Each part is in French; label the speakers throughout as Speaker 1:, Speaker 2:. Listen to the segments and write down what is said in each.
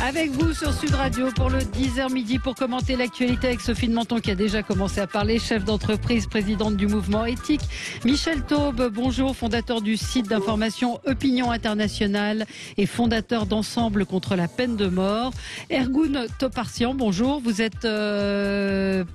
Speaker 1: Avec vous sur Sud Radio pour le 10h midi pour commenter l'actualité avec Sophie de Menton qui a déjà commencé à parler, chef d'entreprise, présidente du mouvement éthique. Michel Taube, bonjour, fondateur du site d'information Opinion Internationale et fondateur d'Ensemble contre la peine de mort. Ergun Toparsian, bonjour, vous êtes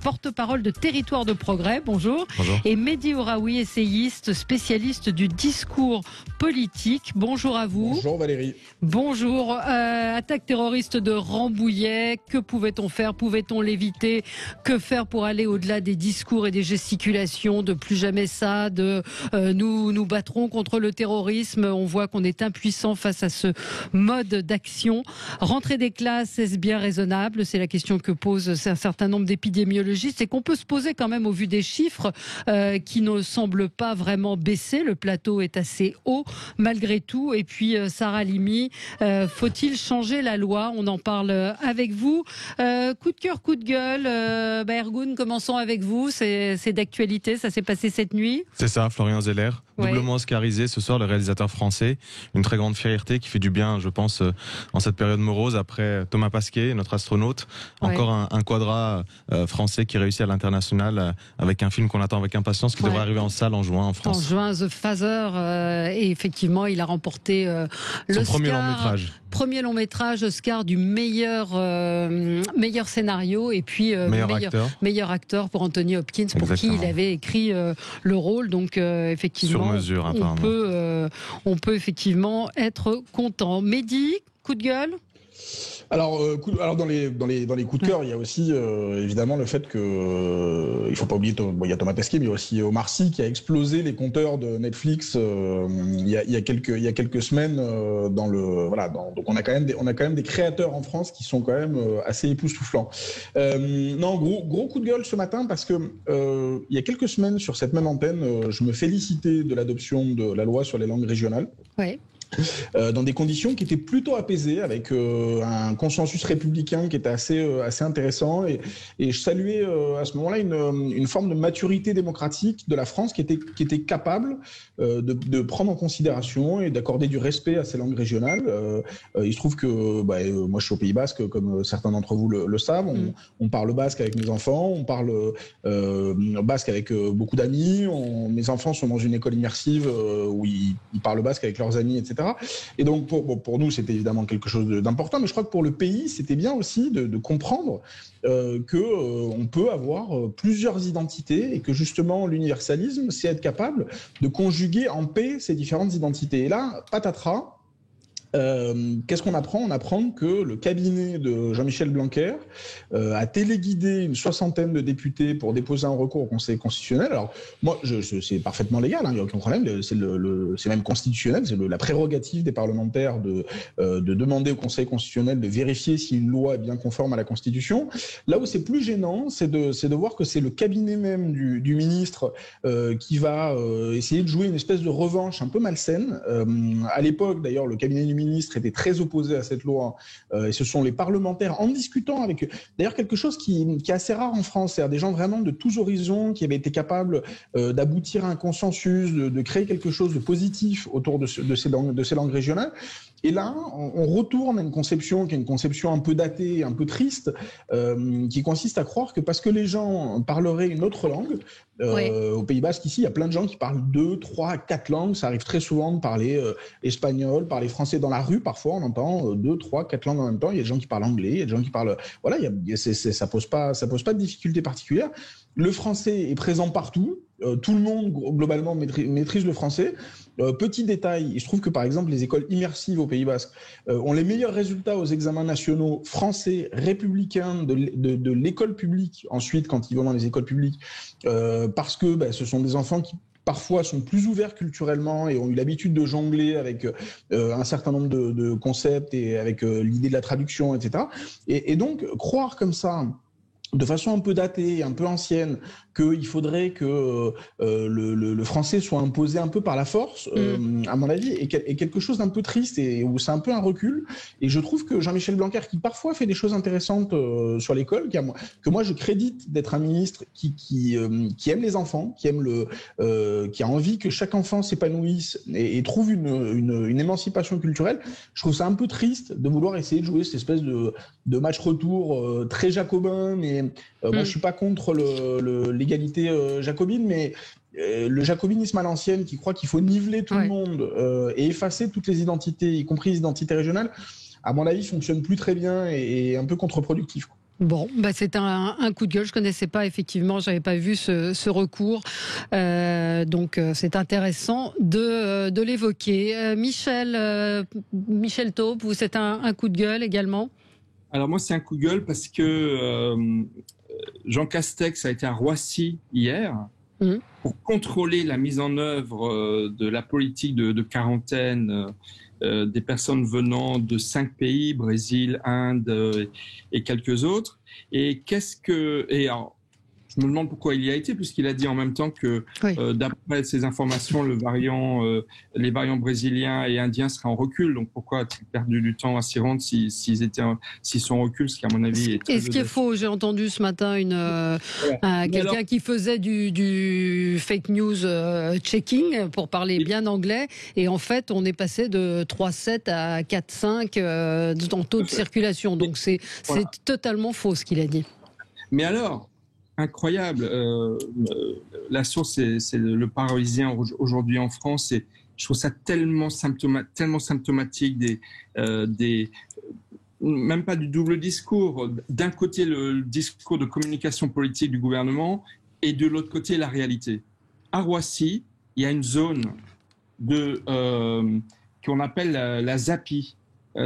Speaker 1: porte-parole de Territoire de Progrès, bonjour.
Speaker 2: Bonjour.
Speaker 1: Et Mehdi Ouraoui, essayiste, spécialiste du discours politique, bonjour à vous.
Speaker 3: Bonjour Valérie.
Speaker 1: Bonjour, attaque terroriste de Rambouillet, que pouvait-on faire? Pouvait-on l'éviter? Que faire pour aller au-delà des discours et des gesticulations de plus jamais ça, de nous battrons contre le terrorisme? On voit qu'on est impuissant face à ce mode d'action. Rentrée des classes, est-ce bien raisonnable? C'est la question que posent un certain nombre d'épidémiologistes et qu'on peut se poser quand même au vu des chiffres qui ne semblent pas vraiment baisser. Le plateau est assez haut malgré tout. Et puis Sarah Limi, faut-il changer la loi? On en parle avec vous. Coup de cœur, coup de gueule. Ergun, commençons avec vous. C'est d'actualité, ça s'est passé cette nuit.
Speaker 2: C'est ça, Florian Zeller, doublement oscarisé ce soir, le réalisateur français. Une très grande fierté qui fait du bien, je pense, en cette période morose. Après Thomas Pasquet, notre astronaute, encore un quadra français qui réussit à l'international avec un film qu'on attend avec impatience, qui devrait arriver en salle en juin en France.
Speaker 1: En juin, The Father, et effectivement, il a remporté
Speaker 2: son premier long métrage.
Speaker 1: Premier long métrage, Oscar du meilleur scénario et puis meilleur acteur pour Anthony Hopkins. Exactement. Pour qui il avait écrit le rôle. Donc effectivement,
Speaker 2: sur mesure,
Speaker 1: on peut effectivement être content. Mehdi, coup de gueule?
Speaker 3: Alors dans les coups de cœur, il y a aussi évidemment le fait que il faut pas oublier, il y a Thomas Pesquet, mais il y a aussi Omar Sy qui a explosé les compteurs de Netflix il y a quelques semaines donc on a quand même des créateurs en France qui sont quand même assez époustouflants. Non, gros coup de gueule ce matin parce que il y a quelques semaines sur cette même antenne, je me félicitais de l'adoption de la loi sur les langues régionales.
Speaker 1: Ouais.
Speaker 3: Dans des conditions qui étaient plutôt apaisées, avec un consensus républicain qui était assez intéressant, et je saluais à ce moment-là une forme de maturité démocratique de la France qui était capable de prendre en considération et d'accorder du respect à ces langues régionales. Il se trouve que moi je suis au Pays Basque, comme certains d'entre vous le savent. On parle basque avec mes enfants, on parle basque avec beaucoup d'amis. Mes enfants sont dans une école immersive où ils parlent basque avec leurs amis, etc. Et donc pour nous c'était évidemment quelque chose d'important, mais je crois que pour le pays c'était bien aussi de comprendre que on peut avoir plusieurs identités et que justement l'universalisme c'est être capable de conjuguer en paix ces différentes identités. Et là, patatras. Qu'est-ce qu'on apprend? On apprend que le cabinet de Jean-Michel Blanquer a téléguidé une soixantaine de députés pour déposer un recours au Conseil constitutionnel. Alors moi, c'est parfaitement légal, il n'y a aucun problème. C'est même constitutionnel. C'est la prérogative des parlementaires de demander au Conseil constitutionnel de vérifier si une loi est bien conforme à la Constitution. Là où c'est plus gênant, c'est de voir que c'est le cabinet même du ministre qui va essayer de jouer une espèce de revanche un peu malsaine. À l'époque, d'ailleurs, le cabinet du ministre était très opposé à cette loi, et ce sont les parlementaires, en discutant avec eux, d'ailleurs quelque chose qui est assez rare en France, c'est-à-dire des gens vraiment de tous horizons qui avaient été capables d'aboutir à un consensus, de créer quelque chose de positif autour de ces langues régionales. Et là, on retourne à une conception qui est une conception un peu datée, un peu triste, qui consiste à croire que parce que les gens parleraient une autre langue, au Pays Basque ici, il y a plein de gens qui parlent 2, 3, 4 langues. Ça arrive très souvent de parler espagnol, parler français dans la rue. Parfois, on entend 2, 3, 4 langues en même temps. Il y a des gens qui parlent anglais, il y a des gens qui parlent... Voilà, ça pose pas de difficulté particulière. Le français est présent partout. Tout le monde, globalement, maîtrise le français. Petit détail, il se trouve que, par exemple, les écoles immersives au Pays Basque ont les meilleurs résultats aux examens nationaux français républicains de l'école publique, ensuite, quand ils vont dans les écoles publiques, parce que ce sont des enfants qui parfois sont plus ouverts culturellement et ont eu l'habitude de jongler avec un certain nombre de concepts et avec l'idée de la traduction, etc. Et donc, croire comme ça, de façon un peu datée, un peu ancienne, qu'il faudrait que le français soit imposé un peu par la force, à mon avis, est quelque chose d'un peu triste et où c'est un peu un recul. Et je trouve que Jean-Michel Blanquer, qui parfois fait des choses intéressantes sur l'école, que moi je crédite d'être un ministre qui aime les enfants, qui a envie que chaque enfant s'épanouisse et trouve une émancipation culturelle. Je trouve ça un peu triste de vouloir essayer de jouer cette espèce de match retour très jacobin, mais moi je suis pas contre l'égalité jacobine, mais le jacobinisme à l'ancienne qui croit qu'il faut niveler tout le monde et effacer toutes les identités, y compris les identités régionales, à mon avis fonctionne plus très bien et un peu contre-productif, quoi.
Speaker 1: Bon, c'est un coup de gueule. Je connaissais pas, effectivement, j'avais pas vu ce recours. Donc c'est intéressant de l'évoquer. Michel Taube, vous, c'est un coup de gueule également?
Speaker 4: Alors moi, c'est un coup de gueule parce que Jean Castex a été à Roissy hier pour contrôler la mise en œuvre de la politique de quarantaine des personnes venant de 5 pays, Brésil, Inde et quelques autres. Et alors, je me demande pourquoi il y a été, puisqu'il a dit en même temps que, d'après ces informations, les variants brésiliens et indiens seraient en recul. Donc pourquoi a-t-il perdu du temps à s'y rendre s'ils sont en recul, ce qui à mon avis est très...
Speaker 1: Et ce qui est faux, j'ai entendu ce matin quelqu'un qui faisait du fake news checking, pour parler bien anglais, et en fait on est passé de 3,7 à 4,5 en taux de circulation. Donc c'est totalement faux ce qu'il a dit. Mais alors,
Speaker 4: incroyable. La source, c'est le Parisien aujourd'hui en France. Et je trouve ça tellement symptomatique même pas du double discours. D'un côté, le discours de communication politique du gouvernement et de l'autre côté, la réalité. À Roissy, il y a une zone qu'on appelle la ZAPI.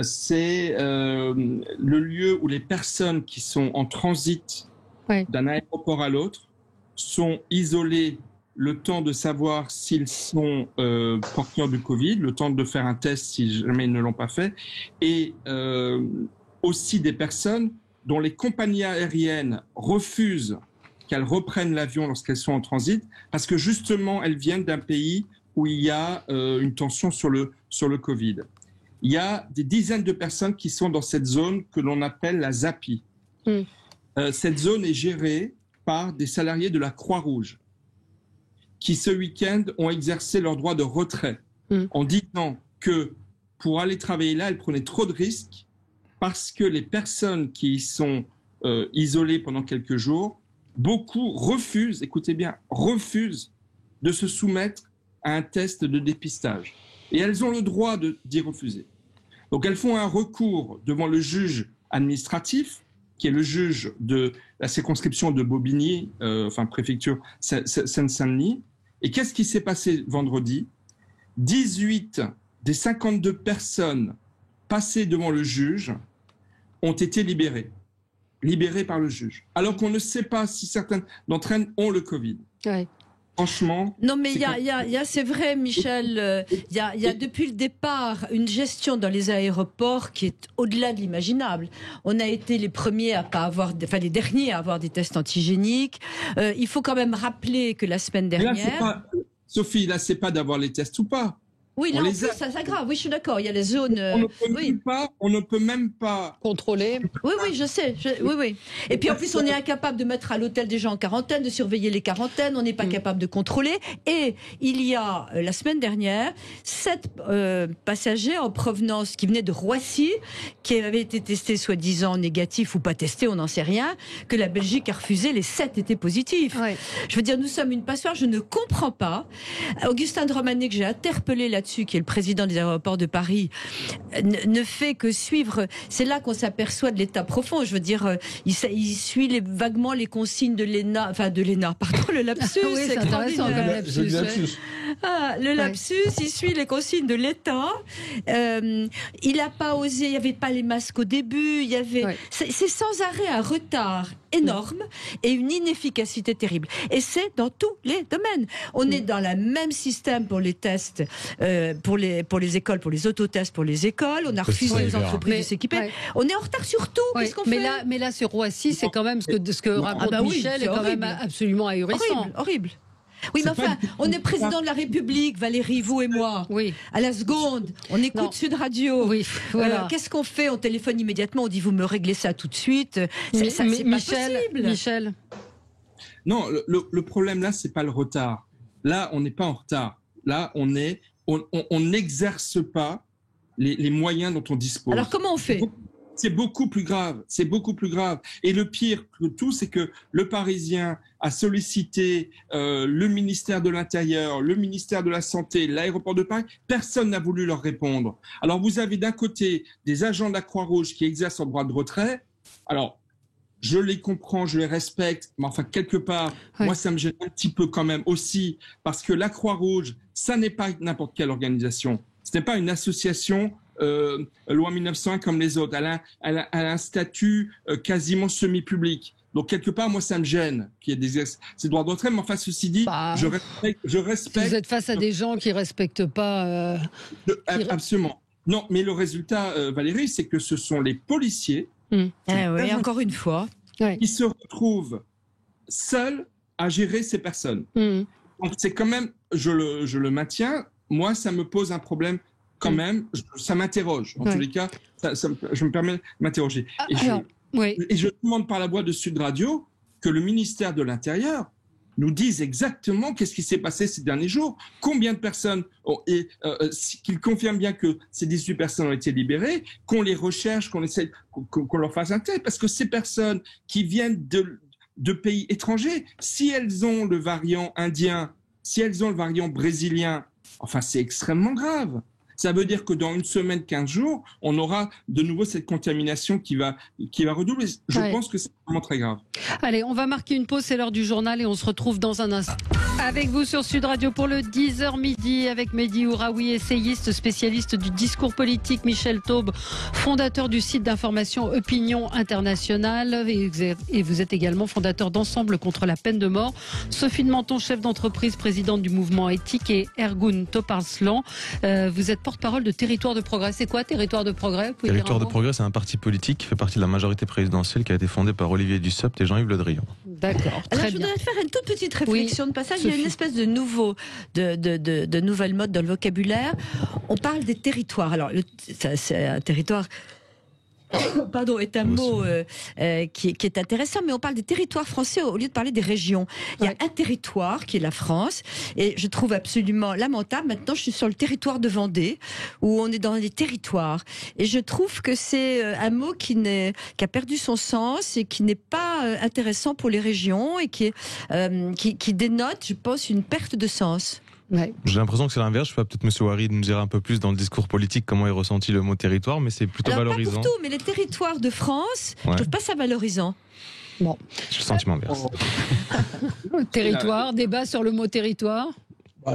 Speaker 4: C'est le lieu où les personnes qui sont en transit d'un aéroport à l'autre sont isolés le temps de savoir s'ils sont porteurs du Covid, le temps de faire un test si jamais ils ne l'ont pas fait, et aussi des personnes dont les compagnies aériennes refusent qu'elles reprennent l'avion lorsqu'elles sont en transit, parce que justement elles viennent d'un pays où il y a une tension sur le Covid. Il y a des dizaines de personnes qui sont dans cette zone que l'on appelle la ZAPI. Cette zone est gérée par des salariés de la Croix-Rouge qui, ce week-end, ont exercé leur droit de retrait en disant que pour aller travailler là, elles prenaient trop de risques parce que les personnes qui sont isolées pendant quelques jours, beaucoup refusent, écoutez bien, refusent de se soumettre à un test de dépistage. Et elles ont le droit d'y refuser. Donc elles font un recours devant le juge administratif, qui est le juge de la circonscription de Bobigny, préfecture Seine-Saint-Denis. Et qu'est-ce qui s'est passé vendredi ? 18 des 52 personnes passées devant le juge ont été libérées par le juge, alors qu'on ne sait pas si certaines d'entre elles ont le Covid. Ouais. Franchement.
Speaker 5: Non, mais c'est vrai, Michel, il y a depuis le départ une gestion dans les aéroports qui est au-delà de l'imaginable. On a été les premiers les derniers à avoir des tests antigéniques. Il faut quand même rappeler que la semaine dernière.
Speaker 4: Sophie, là, c'est pas d'avoir les tests ou pas.
Speaker 5: Oui, là, ça s'aggrave. Oui, je suis d'accord. Il y a les zones.
Speaker 4: On ne peut même pas
Speaker 1: contrôler.
Speaker 5: Oui, je sais. Oui. Et puis en plus, on est incapable de mettre à l'hôtel des gens en quarantaine, de surveiller les quarantaines. On n'est pas capable de contrôler. Et il y a la semaine dernière 7 passagers en provenance qui venaient de Roissy, qui avaient été testés soi-disant négatifs ou pas testés, on n'en sait rien. Que la Belgique a refusé. Les 7 étaient positifs. Ouais. Je veux dire, nous sommes une passoire. Je ne comprends pas. Augustin de Romanet, que j'ai interpellé là-dessus, qui est le président des aéroports de Paris, ne fait que suivre. C'est là qu'on s'aperçoit de l'état profond. Je veux dire, il suit vaguement les consignes de l'ENA, pardon, le lapsus.
Speaker 1: Oui, c'est intéressant comme lapsus.
Speaker 5: Le lapsus, il suit les consignes de l'État. Il n'a pas osé, il n'y avait pas les masques au début. C'est sans arrêt un retard énorme et une inefficacité terrible. Et c'est dans tous les domaines. On est dans le même système pour les tests, pour les écoles, pour les autotests pour les écoles. On a refusé aux entreprises de s'équiper. On est en retard sur tout. Qu'est-ce qu'on fait
Speaker 1: mais là, sur Roissy, c'est quand même ce que raconte Michel est quand même absolument ahurissant.
Speaker 5: Horrible. Oui, mais enfin, on est président de la République, Valérie, vous et moi.
Speaker 1: Oui.
Speaker 5: À la seconde, on écoute Sud Radio.
Speaker 1: Oui, voilà.
Speaker 5: Qu'est-ce qu'on fait? On téléphone immédiatement, on dit vous me réglez ça tout de suite. C'est pas possible.
Speaker 1: Michel.
Speaker 4: Non, le problème là, c'est pas le retard. Là, on n'est pas en retard. Là, on n'exerce pas les moyens dont on dispose.
Speaker 5: Alors comment on fait?
Speaker 4: C'est beaucoup plus grave. C'est beaucoup plus grave. Et le pire que tout, c'est que le Parisien a sollicité le ministère de l'Intérieur, le ministère de la Santé, l'aéroport de Paris. Personne n'a voulu leur répondre. Alors vous avez d'un côté des agents de la Croix-Rouge qui exercent leur droit de retrait. Alors je les comprends, je les respecte, mais enfin quelque part, moi ça me gêne un petit peu quand même aussi, parce que la Croix-Rouge, ça n'est pas n'importe quelle organisation. Ce n'est pas une association loi 1901 comme les autres. Elle a un statut quasiment semi-public. Donc quelque part, moi, ça me gêne qu'il y ait ces droits de retrait. Mais enfin, ceci dit, je respecte.
Speaker 1: Vous êtes face à des gens qui respectent pas.
Speaker 4: Absolument. Non, mais le résultat, Valérie, c'est que ce sont les policiers.
Speaker 5: Encore une fois,
Speaker 4: qui se retrouvent seuls à gérer ces personnes. Donc c'est quand même, je le maintiens. Moi, ça me pose un problème. Quand même, ça m'interroge. En tous les cas, je me permets de m'interroger. Et je demande par la voix de Sud Radio que le ministère de l'Intérieur nous dise exactement qu'est-ce qui s'est passé ces derniers jours, combien de personnes, qu'il confirme bien que ces 18 personnes ont été libérées, qu'on les recherche, qu'on leur fasse un test, parce que ces personnes qui viennent de pays étrangers, si elles ont le variant indien, si elles ont le variant brésilien, enfin c'est extrêmement grave. Ça veut dire que dans une semaine, 15 jours, on aura de nouveau cette contamination qui va redoubler. Je pense que c'est vraiment très grave.
Speaker 1: Allez, on va marquer une pause, c'est l'heure du journal et on se retrouve dans un instant. Avec vous sur Sud Radio pour le 10h midi avec Mehdi Ouraoui, essayiste, spécialiste du discours politique, Michel Taube, fondateur du site d'information Opinion Internationale et vous êtes également fondateur d'Ensemble contre la peine de mort. Sophie de Menton, chef d'entreprise, présidente du mouvement éthique et Ergun Toparslan. Vous êtes porte-parole de Territoire de Progrès. C'est quoi Territoire de Progrès?
Speaker 2: Territoire de Progrès, c'est un parti politique qui fait partie de la majorité présidentielle qui a été fondé par Olivier Dussopt et Jean-Yves Le Drian.
Speaker 1: D'accord.
Speaker 5: Alors, je voudrais faire une toute petite réflexion de passage. Il y a une espèce de nouvelle mode dans le vocabulaire. On parle des territoires. Alors, c'est un territoire. Pardon, est un mot qui est intéressant, mais on parle des territoires français au lieu de parler des régions. Il y a un territoire qui est la France, et je trouve absolument lamentable. Maintenant, je suis sur le territoire de Vendée, où on est dans les territoires, et je trouve que c'est un mot qui a perdu son sens et qui n'est pas intéressant pour les régions et qui dénote, je pense, une perte de sens.
Speaker 2: J'ai l'impression que c'est l'inverse. Je sais pas, peut-être M. Ouari nous dira un peu plus dans le discours politique comment est ressenti le mot territoire, mais c'est plutôt valorisant.
Speaker 5: Pas pour tout, mais les territoires de France, je trouve pas ça valorisant.
Speaker 1: Bon.
Speaker 2: J'ai le sentiment inverse.
Speaker 1: Territoire, débat sur le mot territoire.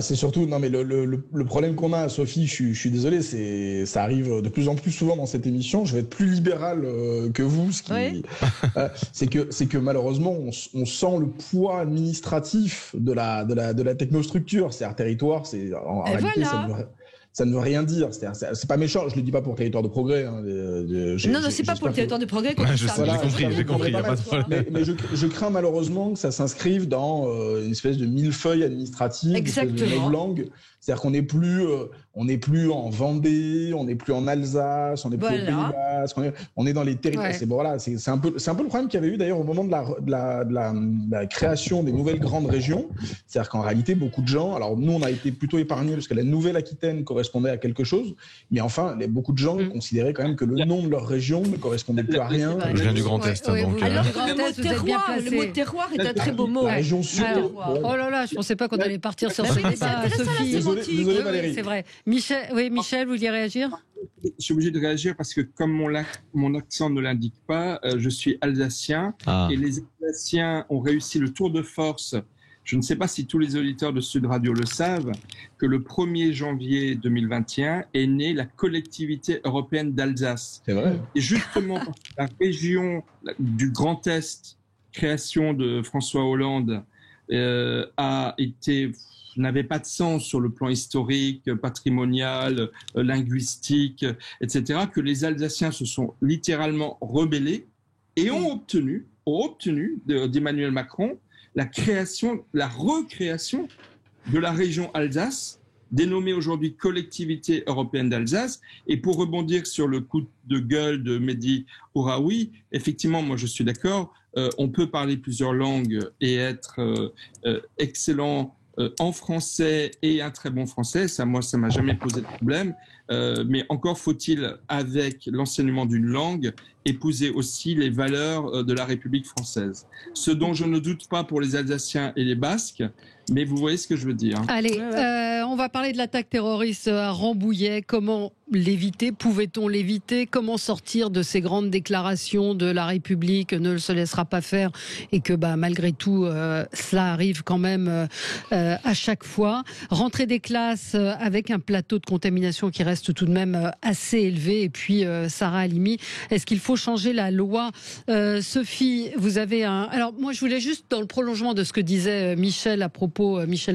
Speaker 3: C'est surtout, non mais le problème qu'on a, Sophie, je suis désolé, ça arrive de plus en plus souvent dans cette émission. Je vais être plus libéral que vous, c'est que malheureusement on sent le poids administratif de la technostructure. C'est-à-dire territoire, c'est en réalité ça ne veut rien dire. C'est pas méchant. Je le dis pas pour Territoire de Progrès. Hein.
Speaker 5: Non, c'est pas pour le Territoire de Progrès.
Speaker 2: J'ai compris. Y a pas de problème.
Speaker 3: Mais je crains malheureusement que ça s'inscrive dans une espèce de millefeuille administrative, une espèce de novlangue. C'est-à-dire qu'on n'est plus en Vendée, on n'est plus en Alsace, on n'est plus au Pays Basque, on est dans les territoires. C'est un peu le problème qu'il y avait eu d'ailleurs au moment de la création des nouvelles grandes régions. C'est-à-dire qu'en réalité, beaucoup de gens, alors nous on a été plutôt épargnés parce que la Nouvelle-Aquitaine correspondait à quelque chose, mais enfin, beaucoup de gens considéraient quand même que le nom de leur région ne correspondait plus à rien.
Speaker 2: Je viens du Grand Est.
Speaker 5: Alors le mot terroir est un très beau mot.
Speaker 3: La région sud.
Speaker 1: Oh là là, je pensais pas qu'on allait partir sur ce débat, Sophie.
Speaker 3: Désolé Valérie.
Speaker 1: C'est vrai. Michel, vous vouliez réagir?
Speaker 4: Je suis obligé de réagir parce que comme mon accent ne l'indique pas, je suis alsacien et les Alsaciens ont réussi le tour de force. je ne sais pas si tous les auditeurs de Sud Radio le savent, que le 1er janvier 2021 est née la collectivité européenne d'Alsace.
Speaker 3: C'est vrai.
Speaker 4: Et justement, la région du Grand Est, création de François Hollande, n'avait pas de sens sur le plan historique, patrimonial, linguistique, etc., que les Alsaciens se sont littéralement rebellés et ont obtenu d'Emmanuel Macron la recréation de la région Alsace, dénommée aujourd'hui Collectivité européenne d'Alsace. Et pour rebondir sur le coup de gueule de Mehdi Ouraoui, effectivement, moi je suis d'accord, on peut parler plusieurs langues et être excellent en français et un très bon français, ça m'a jamais posé de problème, mais encore faut-il, avec l'enseignement d'une langue, épouser aussi les valeurs de la République française. Ce dont je ne doute pas pour les Alsaciens et les Basques, mais vous voyez ce que je veux dire.
Speaker 1: Allez, on va parler de l'attaque terroriste à Rambouillet. Comment l'éviter? Pouvait-on l'éviter? Comment sortir de ces grandes déclarations de la République ne se laissera pas faire et que malgré tout, cela arrive quand même à chaque fois? Rentrer des classes avec un plateau de contamination qui reste tout de même assez élevé. Et puis, Sarah Halimi, est-ce qu'il faut changer la loi? Sophie, vous avez un... Alors moi, je voulais juste, dans le prolongement de ce que disait Michel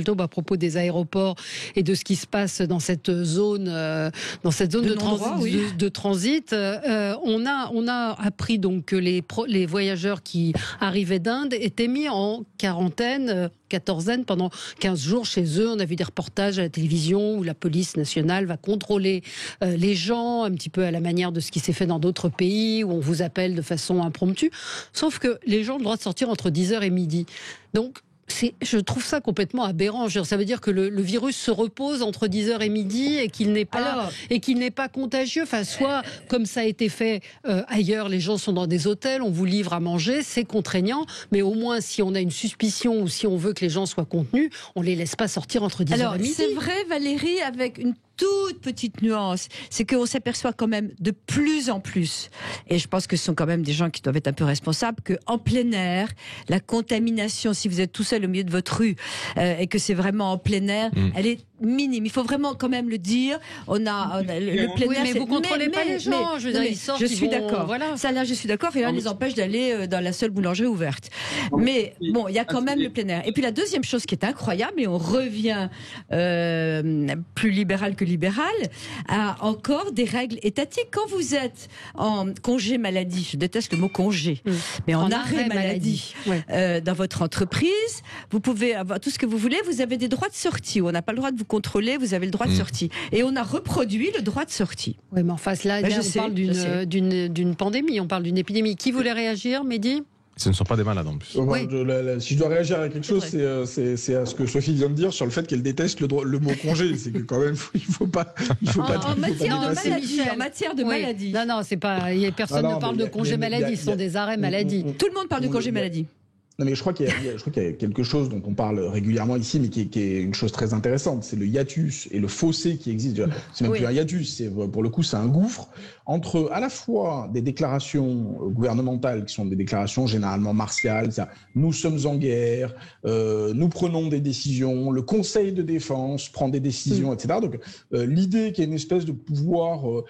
Speaker 1: Taube à propos des aéroports et de ce qui se passe dans cette zone, de transit. On a appris donc que les voyageurs qui arrivaient d'Inde étaient mis en quatorzaine pendant 15 jours chez eux. On a vu des reportages à la télévision où la police nationale va contrôler les gens, un petit peu à la manière de ce qui s'est fait dans d'autres pays où on vous appelle de façon impromptue. Sauf que les gens ont le droit de sortir entre 10h et midi. Donc, je trouve ça complètement aberrant. Ça veut dire que le virus se repose entre 10h et midi et qu'il n'est pas contagieux. Enfin, soit, comme ça a été fait ailleurs, les gens sont dans des hôtels, on vous livre à manger, c'est contraignant. Mais au moins, si on a une suspicion ou si on veut que les gens soient contenus, on les laisse pas sortir entre 10h et midi.
Speaker 5: C'est vrai, Valérie, avec une toute petite nuance, c'est qu'on s'aperçoit quand même de plus en plus, et je pense que ce sont quand même des gens qui doivent être un peu responsables, qu'en plein air, la contamination, si vous êtes tout seul au milieu de votre rue et que c'est vraiment en plein air, elle est minime. Il faut vraiment quand même le dire. On a le plein air.
Speaker 1: Mais vous contrôlez pas les gens.
Speaker 5: Je suis d'accord.
Speaker 1: Voilà.
Speaker 5: Ça, là, je suis d'accord. Rien ne les empêche d'aller dans la seule boulangerie ouverte. Mais bon, il y a quand même le plein air. Et puis la deuxième chose qui est incroyable, et on revient plus libéral que libéral, a encore des règles étatiques. Quand vous êtes en congé maladie, je déteste le mot congé, mais en arrêt maladie, dans votre entreprise, vous pouvez avoir tout ce que vous voulez. Vous avez des droits de sortie. On n'a pas le droit de vous contrôler. Vous avez le droit de sortie. Et on a reproduit le droit de sortie.
Speaker 1: Oui, mais en face là, on parle d'une pandémie. On parle d'une épidémie. Qui voulait réagir, Mehdi?
Speaker 2: Ce ne sont pas des malades en plus.
Speaker 3: Oui. Si je dois réagir à quelque chose, c'est à ce que Sophie vient de dire sur le fait qu'elle déteste le mot congé. C'est que quand même, il faut pas.
Speaker 5: En matière de maladie.
Speaker 1: Non, c'est pas. Personne ne parle de congé maladie. Ce sont des arrêts maladie.
Speaker 5: Tout le monde parle de congé maladie.
Speaker 3: Non, mais je crois qu'il y a quelque chose dont on parle régulièrement ici, mais qui est une chose très intéressante. C'est le hiatus et le fossé qui existe. C'est même plus un hiatus. Pour le coup, c'est un gouffre entre à la fois des déclarations gouvernementales qui sont des déclarations généralement martiales. Nous sommes en guerre, nous prenons des décisions, le Conseil de défense prend des décisions, etc. Donc, l'idée qu'il y ait une espèce de pouvoir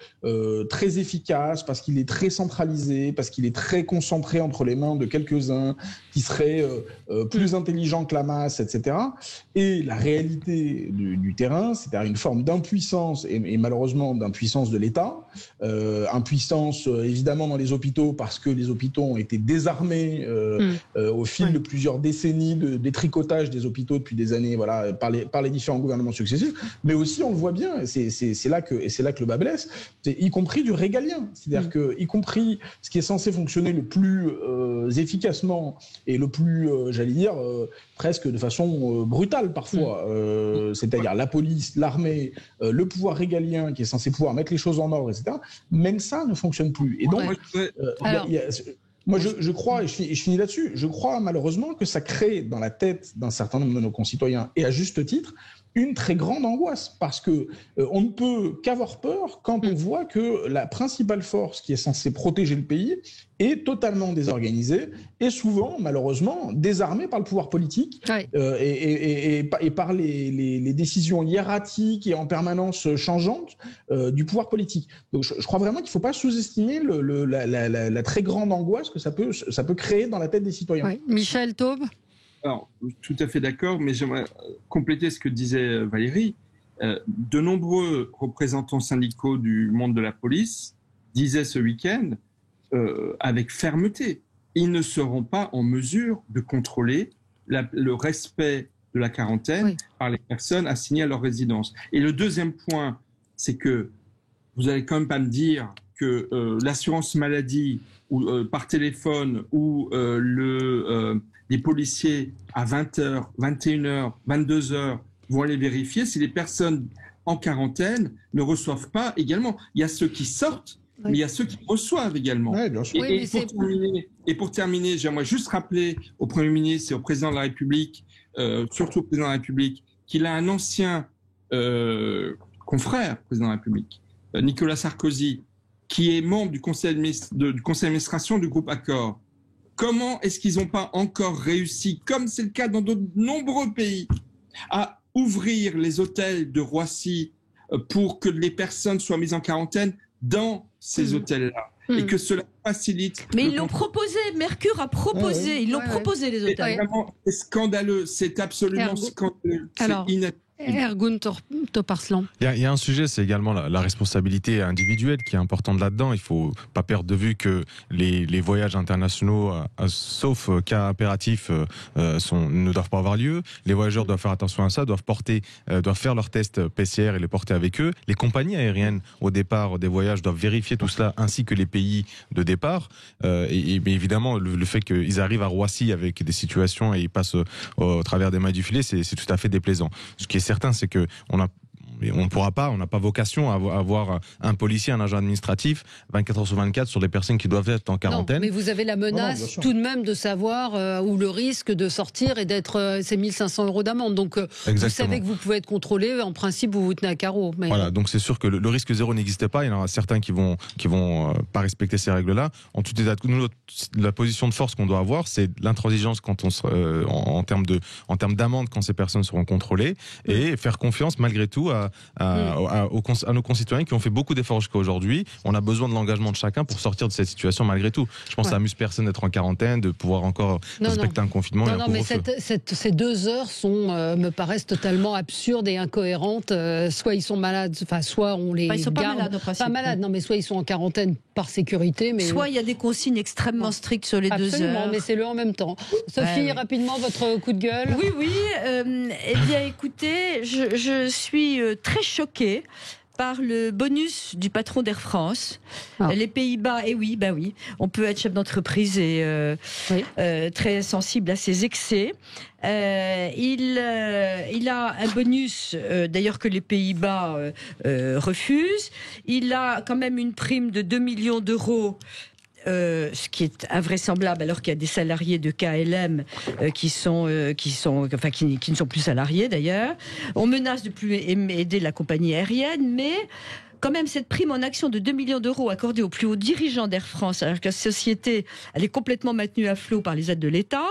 Speaker 3: très efficace parce qu'il est très centralisé, parce qu'il est très concentré entre les mains de quelques-uns, qui seraient plus intelligents que la masse, etc. Et la réalité du terrain, c'est-à-dire une forme d'impuissance, et malheureusement d'impuissance de l'État, impuissance évidemment dans les hôpitaux, parce que les hôpitaux ont été désarmés au fil de plusieurs décennies de détricotage des hôpitaux depuis des années, voilà, par les différents gouvernements successifs. Mais aussi, on le voit bien, c'est là que le bas blesse, y compris du régalien. C'est-à-dire que, y compris ce qui est censé fonctionner le plus efficacement et le plus, j'allais dire, presque de façon brutale parfois, c'est-à-dire la police, l'armée, le pouvoir régalien qui est censé pouvoir mettre les choses en ordre, etc. Même ça ne fonctionne plus. Et donc, moi, je crois, et je finis là-dessus, je crois malheureusement que ça crée dans la tête d'un certain nombre de nos concitoyens, et à juste titre, une très grande angoisse parce que on ne peut qu'avoir peur quand on voit que la principale force qui est censée protéger le pays est totalement désorganisée et souvent, malheureusement, désarmée par le pouvoir politique et par les décisions hiératiques et en permanence changeantes du pouvoir politique. Donc, je crois vraiment qu'il ne faut pas sous-estimer la très grande angoisse que ça peut créer dans la tête des citoyens.
Speaker 1: Ouais. Michel Taube.
Speaker 4: Alors, tout à fait d'accord, mais j'aimerais compléter ce que disait Valérie. De nombreux représentants syndicaux du monde de la police disaient ce week-end, avec fermeté, ils ne seront pas en mesure de contrôler le respect de la quarantaine par les personnes assignées à leur résidence. Et le deuxième point, c'est que vous n'allez quand même pas me dire que l'assurance maladie ou par téléphone ou les policiers à 20h, 21h, 22h vont aller vérifier si les personnes en quarantaine ne reçoivent pas également. Il y a ceux qui sortent, mais il y a ceux qui reçoivent également.
Speaker 3: Ouais, bien sûr.
Speaker 4: Et pour terminer, j'aimerais juste rappeler au Premier ministre et au Président de la République, surtout au Président de la République, qu'il a un ancien confrère, Président de la République, Nicolas Sarkozy, qui est membre du conseil d'administration du groupe Accor. Comment est-ce qu'ils n'ont pas encore réussi, comme c'est le cas dans de nombreux pays, à ouvrir les hôtels de Roissy pour que les personnes soient mises en quarantaine dans ces hôtels-là et que cela facilite...
Speaker 5: Mais ils l'ont proposé, Mercure a proposé, ils l'ont proposé les hôtels.
Speaker 4: C'est scandaleux, c'est absolument scandaleux, c'est inadmissible.
Speaker 1: Ergun Toparslan.
Speaker 2: Il y a un sujet, c'est également la responsabilité individuelle qui est importante là-dedans. Il faut pas perdre de vue que les voyages internationaux, sauf cas impératifs, ne doivent pas avoir lieu. Les voyageurs doivent faire attention à ça, doivent faire leurs tests PCR et les porter avec eux. Les compagnies aériennes, au départ des voyages, doivent vérifier tout cela, ainsi que les pays de départ. Mais évidemment, le fait qu'ils arrivent à Roissy avec des situations et ils passent au travers des mailles du filet, c'est tout à fait déplaisant. Ce qui est certain, c'est que on ne pourra pas, on n'a pas vocation à avoir un policier, un agent administratif 24 heures sur 24 sur des personnes qui doivent être en quarantaine.
Speaker 1: Non, mais vous avez la menace tout de même de savoir ou le risque de sortir et d'être ces 1 500 € d'amende. Donc vous savez que vous pouvez être contrôlé. En principe, vous vous tenez à carreau. Mais...
Speaker 2: Voilà, donc c'est sûr que le risque zéro n'existait pas. Il y en aura certains qui vont pas respecter ces règles-là. En tout état de cause, la position de force qu'on doit avoir, c'est l'intransigeance quand en termes d'amende quand ces personnes seront contrôlées et faire confiance malgré tout à nos concitoyens qui ont fait beaucoup d'efforts jusqu'à aujourd'hui. On a besoin de l'engagement de chacun pour sortir de cette situation malgré tout. Je pense que ça amuse personne d'être en quarantaine, de pouvoir encore respecter un confinement.
Speaker 1: Non, mais ces 2 heures me paraissent totalement absurdes et incohérentes. Soit ils sont malades, soit on les
Speaker 5: ils sont
Speaker 1: garde.
Speaker 5: Pas malades, en principe.
Speaker 1: Pas malades, non, mais soit ils sont en quarantaine par sécurité. Mais...
Speaker 5: Soit il y a des consignes extrêmement strictes sur les 2 heures.
Speaker 1: Absolument, mais c'est le en même temps. Sophie, rapidement, votre coup de gueule.
Speaker 5: Oui. Eh bien, écoutez, je suis très choquée par le bonus du patron d'Air France. Les Pays-Bas, oui, on peut être chef d'entreprise et très sensible à ses excès. Il a un bonus, d'ailleurs, que les Pays-Bas refusent. Il a quand même une prime de 2 millions d'euros. Ce qui est invraisemblable alors qu'il y a des salariés de KLM qui ne sont plus salariés d'ailleurs. On menace de plus aider la compagnie aérienne, mais quand même cette prime en action de 2 millions d'euros accordée aux plus hauts dirigeants d'Air France, alors que la société elle est complètement maintenue à flot par les aides de l'État.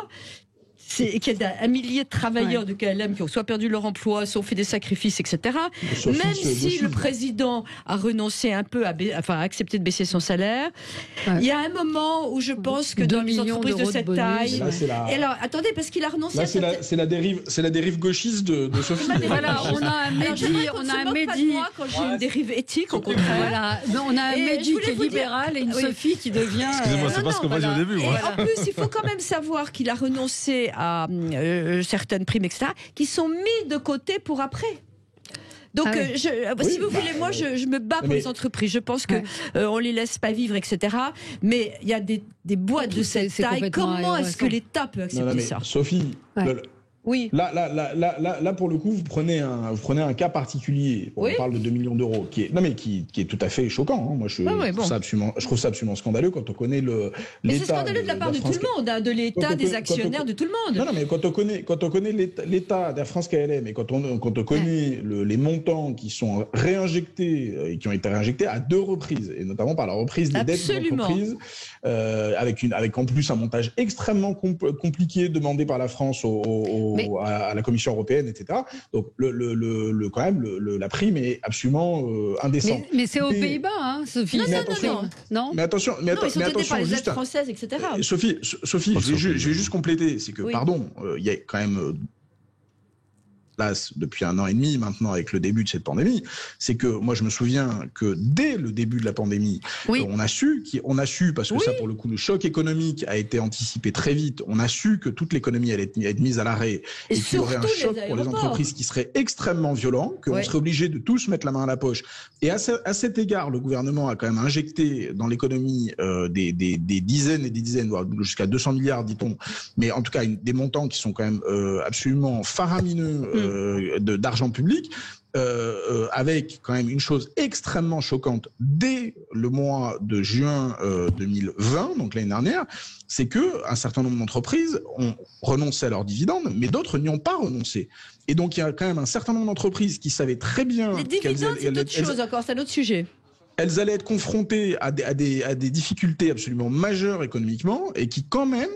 Speaker 5: Qu'il y a un millier de travailleurs de KLM qui ont soit perdu leur emploi, soit fait des sacrifices, etc. Même si le président a renoncé un peu à accepter de baisser son salaire, il y a un moment où je pense que dans les entreprises de cette taille... Et alors, attendez, parce qu'il a renoncé à...
Speaker 3: C'est la dérive gauchiste de Sophie.
Speaker 1: Voilà, on a un Mehdi...
Speaker 5: quand j'ai une dérive éthique, au contraire.
Speaker 1: Voilà, on a un Mehdi qui est libéral et une Sophie qui devient...
Speaker 2: Excusez-moi, c'est pas ce qu'on va dire au début.
Speaker 5: En plus, il faut quand même savoir qu'il a renoncé à certaines primes, etc., qui sont mis de côté pour après. Donc, si vous voulez, moi, je me bats pour les entreprises. Je pense que on les laisse pas vivre, etc. Mais il y a des boîtes de cette taille. Comment est-ce que l'État peut accepter ça ?
Speaker 3: Sophie,
Speaker 5: Oui.
Speaker 3: Là, pour le coup, vous prenez un cas particulier. On parle de 2 millions d'euros, qui est tout à fait choquant. Hein. Moi, je trouve ça absolument scandaleux quand on connaît l'État.
Speaker 5: Mais c'est scandaleux de la part de tout le monde, de l'État, des actionnaires, de tout le monde.
Speaker 3: Non, mais quand on connaît l'État d'Air France KLM et quand on connaît les montants qui sont réinjectés et qui ont été réinjectés à 2 reprises, et notamment par la reprise des dettes des entreprises, avec en plus un montage extrêmement compliqué demandé par la France à la Commission européenne, etc. Donc, quand même, la prime est absolument indécente.
Speaker 1: Mais c'est aux Pays-Bas, hein, Sophie.
Speaker 5: Non.
Speaker 3: Mais attention,
Speaker 5: ils sont aidés par les aides françaises, etc.
Speaker 3: Sophie, je vais juste compléter. C'est que, il y a quand même place depuis 1 an et demi maintenant avec le début de cette pandémie, c'est que moi je me souviens que dès le début de la pandémie, on a su parce que ça pour le coup le choc économique a été anticipé très vite, on a su que toute l'économie allait être mise à l'arrêt et qu'il y aurait un choc pour les entreprises qui serait extrêmement violent, qu'on serait obligé de tous mettre la main à la poche. Et à cet égard, le gouvernement a quand même injecté dans l'économie des dizaines et des dizaines, voire jusqu'à 200 milliards dit-on, mais en tout cas des montants qui sont quand même absolument faramineux d'argent public, avec quand même une chose extrêmement choquante dès le mois de juin 2020, donc l'année dernière, c'est que un certain nombre d'entreprises ont renoncé à leurs dividendes, mais d'autres n'y ont pas renoncé. Et donc il y a quand même un certain nombre d'entreprises qui savaient très bien...
Speaker 5: Les dividendes, c'est autre chose encore, c'est un autre sujet.
Speaker 3: Elles allaient être confrontées à des difficultés absolument majeures économiquement et qui quand même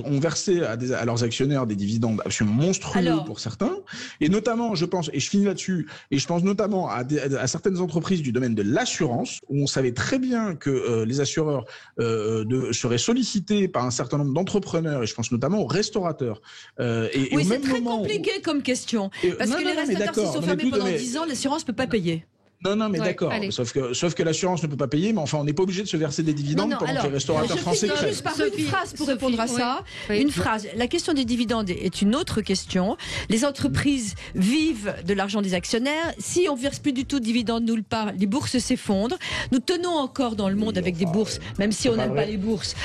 Speaker 3: ont versé à leurs actionnaires des dividendes absolument monstrueux pour certains. Et notamment, je finis là-dessus, et je pense notamment à certaines entreprises du domaine de l'assurance où on savait très bien que les assureurs seraient sollicités par un certain nombre d'entrepreneurs, et je pense notamment aux restaurateurs.
Speaker 5: Oui, c'est très compliqué comme question. Parce que les restaurateurs, s'ils sont fermés pendant 10 ans, l'assurance ne peut pas payer.
Speaker 3: Non, mais d'accord. Sauf que l'assurance ne peut pas payer, mais enfin, on n'est pas obligé de se verser des dividendes pendant que les restaurateurs français crèvent.
Speaker 5: Juste par une phrase pour répondre à ça. Une phrase. La question des dividendes est une autre question. Les entreprises vivent de l'argent des actionnaires. Si on verse plus du tout de dividendes nulle part, les bourses s'effondrent. Nous tenons encore dans le monde avec des bourses, même si on n'aime pas les bourses,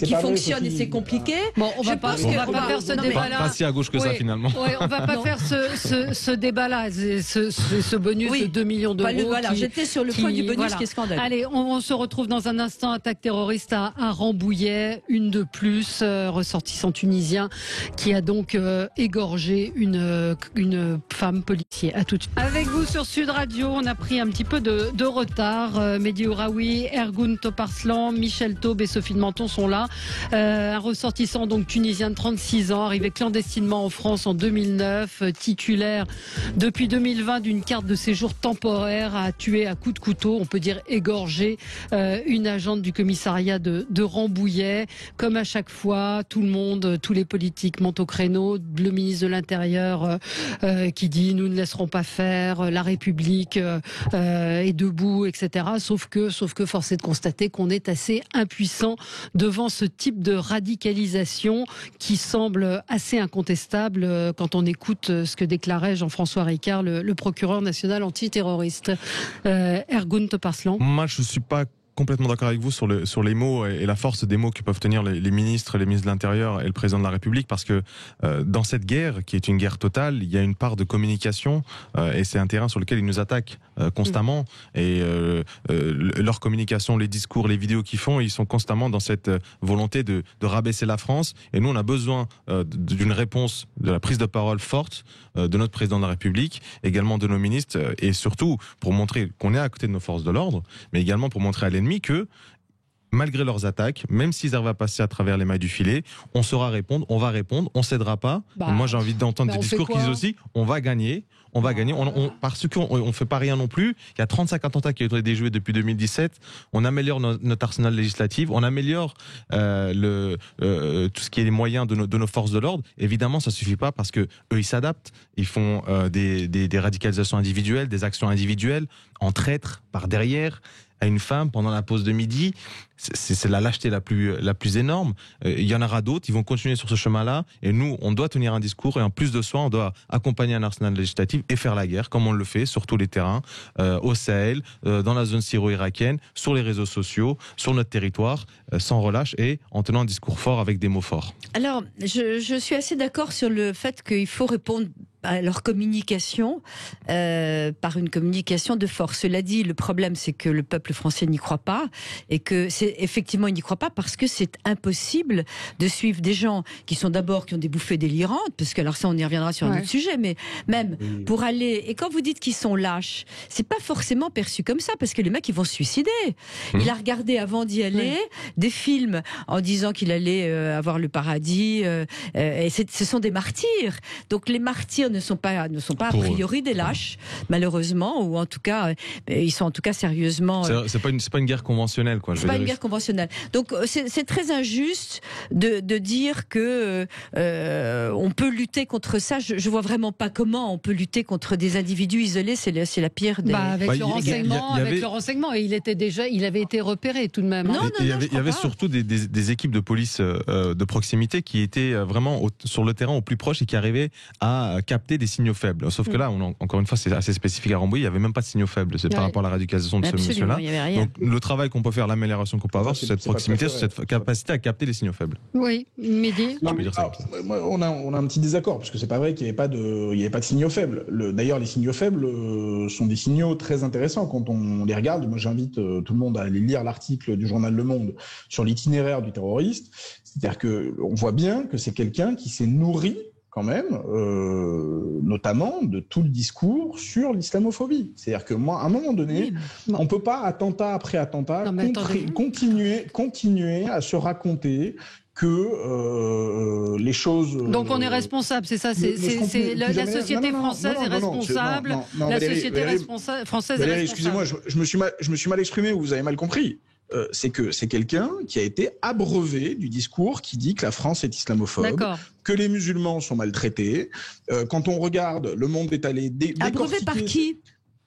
Speaker 5: qui fonctionnent et c'est compliqué.
Speaker 1: Bon, on va pas faire ce débat-là.
Speaker 2: Pas si à gauche que ça finalement.
Speaker 1: On va pas faire ce débat-là, ce bonus de 2 millions d'euros.
Speaker 5: Voilà, j'étais sur le point du bonus qui est scandaleux.
Speaker 1: Allez, on se retrouve dans un instant. Attaque terroriste à Rambouillet, une de plus, ressortissant tunisien qui a donc égorgé une femme policier. À tout de suite. Avec vous sur Sud Radio, on a pris un petit peu de retard. Mehdi Ouraoui, Ergun Toparslan, Michel Taube et Sophie de Menton sont là. Un ressortissant donc tunisien de 36 ans, arrivé clandestinement en France en 2009, titulaire depuis 2020 d'une carte de séjour temporaire, a tué à coups de couteau, on peut dire égorgé, une agente du commissariat de Rambouillet. Comme à chaque fois, tout le monde, tous les politiques montent au créneau. Le ministre de l'Intérieur qui dit nous ne laisserons pas faire, la République est debout, etc. Sauf que force est de constater qu'on est assez impuissant devant ce type de radicalisation qui semble assez incontestable quand on écoute ce que déclarait Jean-François Ricard, le procureur national antiterroriste. Ergun Toparslan.
Speaker 2: Moi, je ne suis pas complètement d'accord avec vous sur les mots et la force des mots que peuvent tenir les ministres de l'Intérieur et le président de la République, parce que dans cette guerre, qui est une guerre totale, il y a une part de communication et c'est un terrain sur lequel ils nous attaquent constamment. Et leur communication, les discours, les vidéos qu'ils font, ils sont constamment dans cette volonté de rabaisser la France. Et nous, on a besoin d'une réponse, de la prise de parole forte de notre président de la République, également de nos ministres, et surtout pour montrer qu'on est à côté de nos forces de l'ordre, mais également pour montrer à l'ennemi que malgré leurs attaques, même s'ils arrivent à passer à travers les mailles du filet, on saura répondre, on va répondre, on cédera pas. Moi, j'ai envie d'entendre des discours qui disent aussi on va gagner. Parce qu'on ne fait pas rien non plus. Il y a 35 attentats qui ont été déjoués depuis 2017. On améliore notre arsenal législatif, on améliore tout ce qui est les moyens de nos forces de l'ordre. Évidemment, ça suffit pas parce que eux, ils s'adaptent. Ils font des radicalisations individuelles, des actions individuelles, en traître par derrière à une femme pendant la pause de midi. c'est la lâcheté la plus énorme. Il y en aura d'autres, ils vont continuer sur ce chemin-là, et nous, on doit tenir un discours, et en plus de soi, on doit accompagner un arsenal législatif et faire la guerre, comme on le fait sur tous les terrains, au Sahel, dans la zone syro-irakienne, sur les réseaux sociaux, sur notre territoire, sans relâche, et en tenant un discours fort avec des mots forts.
Speaker 5: Alors, je suis assez d'accord sur le fait qu'il faut répondre à leur communication par une communication de force. Cela dit, le problème, c'est que le peuple français n'y croit pas, et que effectivement, il n'y croit pas parce que c'est impossible de suivre des gens qui ont des bouffées délirantes, parce que alors ça, on y reviendra sur un autre sujet, mais même pour aller, et quand vous dites qu'ils sont lâches, c'est pas forcément perçu comme ça, parce que les mecs, ils vont se suicider. Il a regardé avant d'y aller des films en disant qu'il allait avoir le paradis, et ce sont des martyrs. Donc les martyrs ne sont pas a priori des lâches, malheureusement, ou en tout cas, ils sont en tout cas sérieusement.
Speaker 2: C'est pas une guerre conventionnelle, quoi.
Speaker 5: C'est pas une guerre conventionnelle. Donc c'est très injuste de dire que on peut lutter contre ça. Je vois vraiment pas comment on peut lutter contre des individus isolés. C'est la pire des.
Speaker 1: Avec le renseignement, et il avait été repéré tout de même.
Speaker 2: Il y avait surtout des équipes de police de proximité qui étaient vraiment sur le terrain au plus proche et qui arrivaient à capter des signaux faibles. Sauf que là, encore une fois, c'est assez spécifique à Rambouillet, il n'y avait même pas de signaux faibles par rapport à la radicalisation de ce monsieur-là. Donc le travail qu'on peut faire, l'amélioration qu'on peut avoir sur cette proximité, sur cette capacité à capter les signaux faibles.
Speaker 1: Oui, Mehdi.
Speaker 3: On a un petit désaccord, parce que c'est pas vrai qu'il n'y avait pas de signaux faibles. D'ailleurs, les signaux faibles sont des signaux très intéressants quand on les regarde. Moi, j'invite tout le monde à aller lire l'article du journal Le Monde sur l'itinéraire du terroriste. C'est-à-dire qu'on voit bien que c'est quelqu'un qui s'est nourri quand même, notamment de tout le discours sur l'islamophobie. C'est-à-dire que moi, à un moment donné, on peut pas, attentat après attentat, continuer à se raconter que les choses...
Speaker 1: Donc on est responsable, c'est ça, la société française est responsable, la société française est responsable.
Speaker 3: Excusez-moi, je me suis mal exprimé, ou vous avez mal compris. C'est que c'est quelqu'un qui a été abreuvé du discours qui dit que la France est islamophobe, que les musulmans sont maltraités. Quand on regarde, Le Monde est allé
Speaker 5: abreuvé par qui ?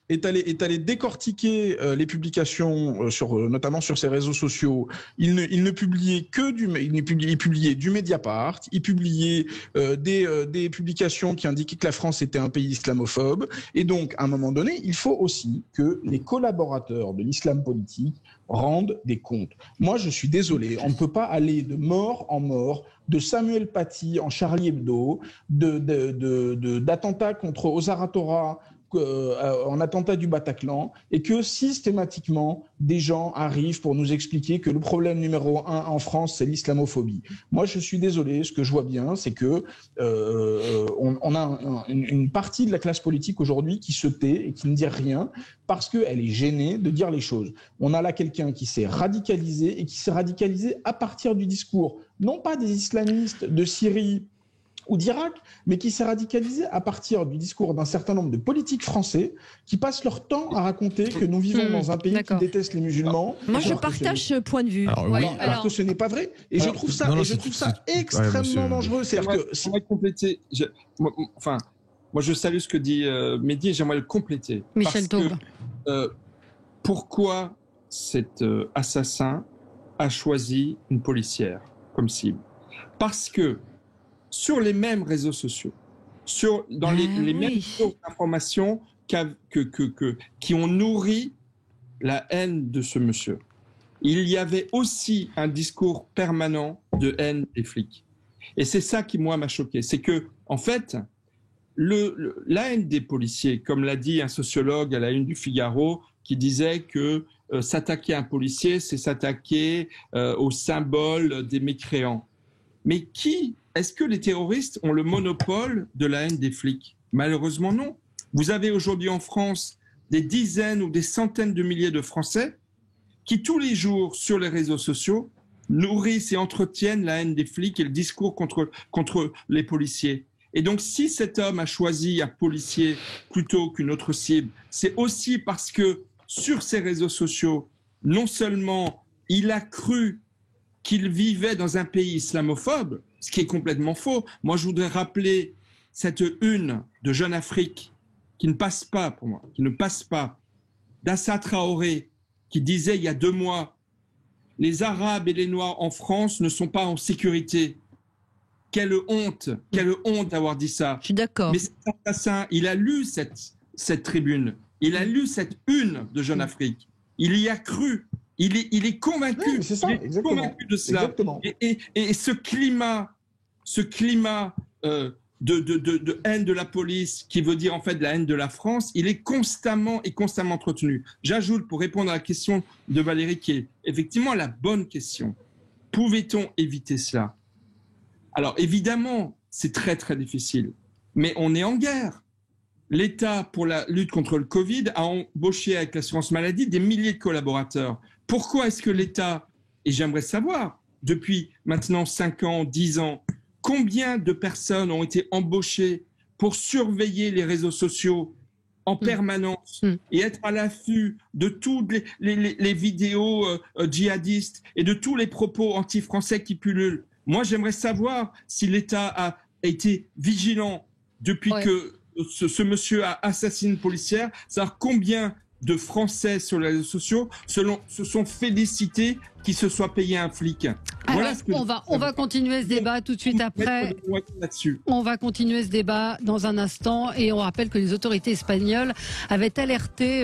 Speaker 3: Est allé décortiquer les publications notamment sur ses réseaux sociaux. Il ne publiait il publiait du Mediapart, il publiait des publications qui indiquaient que la France était un pays islamophobe. Et donc, à un moment donné, il faut aussi que les collaborateurs de l'islam politique rendent des comptes. Moi, je suis désolé, on ne peut pas aller de mort en mort, de Samuel Paty en Charlie Hebdo, d'attentats contre Ozar Hatorah, en attentat du Bataclan, et que systématiquement des gens arrivent pour nous expliquer que le problème numéro 1 en France, c'est l'islamophobie. Moi, je suis désolé, ce que je vois bien, c'est que on a une partie de la classe politique aujourd'hui qui se tait et qui ne dit rien parce qu'elle est gênée de dire les choses. On a là quelqu'un qui s'est radicalisé, et qui s'est radicalisé à partir du discours, non pas des islamistes de Syrie ou d'Irak, mais qui s'est radicalisé à partir du discours d'un certain nombre de politiques français qui passent leur temps à raconter que nous vivons dans un pays qui déteste les musulmans.
Speaker 5: Moi, je partage ce point de vue.
Speaker 3: Alors que ce n'est pas vrai. Et je trouve ça extrêmement dangereux. C'est-à-dire que
Speaker 4: j'aimerais compléter. Moi, je salue ce que dit Mehdi, et j'aimerais le compléter.
Speaker 1: Michel Taube.
Speaker 4: Pourquoi cet assassin a choisi une policière comme cible ? Parce que sur les mêmes réseaux sociaux, dans les mêmes sources d'informations qui ont nourri la haine de ce monsieur, il y avait aussi un discours permanent de haine des flics. Et c'est ça qui, moi, m'a choqué. C'est que, en fait, la haine des policiers, comme l'a dit un sociologue à la une du Figaro, qui disait que s'attaquer à un policier, c'est s'attaquer au symbole des mécréants. Mais est-ce que les terroristes ont le monopole de la haine des flics ? Malheureusement, non. Vous avez aujourd'hui en France des dizaines ou des centaines de milliers de Français qui, tous les jours, sur les réseaux sociaux, nourrissent et entretiennent la haine des flics et le discours contre les policiers. Et donc, si cet homme a choisi un policier plutôt qu'une autre cible, c'est aussi parce que, sur ces réseaux sociaux, non seulement il a cru qu'il vivait dans un pays islamophobe, ce qui est complètement faux. Moi, je voudrais rappeler cette une de Jeune Afrique qui ne passe pas, pour moi, d'Assa Traoré, qui disait il y a 2 mois les Arabes et les Noirs en France ne sont pas en sécurité. Quelle honte d'avoir dit ça.
Speaker 5: Je suis d'accord.
Speaker 4: Mais cet assassin, il a lu cette tribune, il a lu cette une de Jeune Afrique, il y a cru, il est convaincu,
Speaker 3: Oui, c'est ça,
Speaker 4: il est
Speaker 3: exactement.
Speaker 4: convaincu de cela.
Speaker 3: Exactement.
Speaker 4: Et ce climat de haine de la police, qui veut dire en fait la haine de la France, il est constamment entretenu. J'ajoute, pour répondre à la question de Valérie, qui est effectivement la bonne question, pouvait-on éviter cela? Alors évidemment, c'est très très difficile, mais on est en guerre. L'État, pour la lutte contre le Covid, a embauché avec l'assurance maladie des milliers de collaborateurs. Pourquoi est-ce que l'État, et j'aimerais savoir, depuis maintenant 5 ans, 10 ans, combien de personnes ont été embauchées pour surveiller les réseaux sociaux en permanence et être à l'affût de toutes les vidéos djihadistes et de tous les propos anti-français qui pullulent? Moi, j'aimerais savoir si l'État a été vigilant depuis que ce monsieur a assassiné une policière, savoir combien de Français sur les réseaux sociaux se sont félicités qu'il se soit payé un flic.
Speaker 1: Alors, on va continuer ce débat tout de suite après. On va continuer ce débat dans un instant et on rappelle que les autorités espagnoles avaient alerté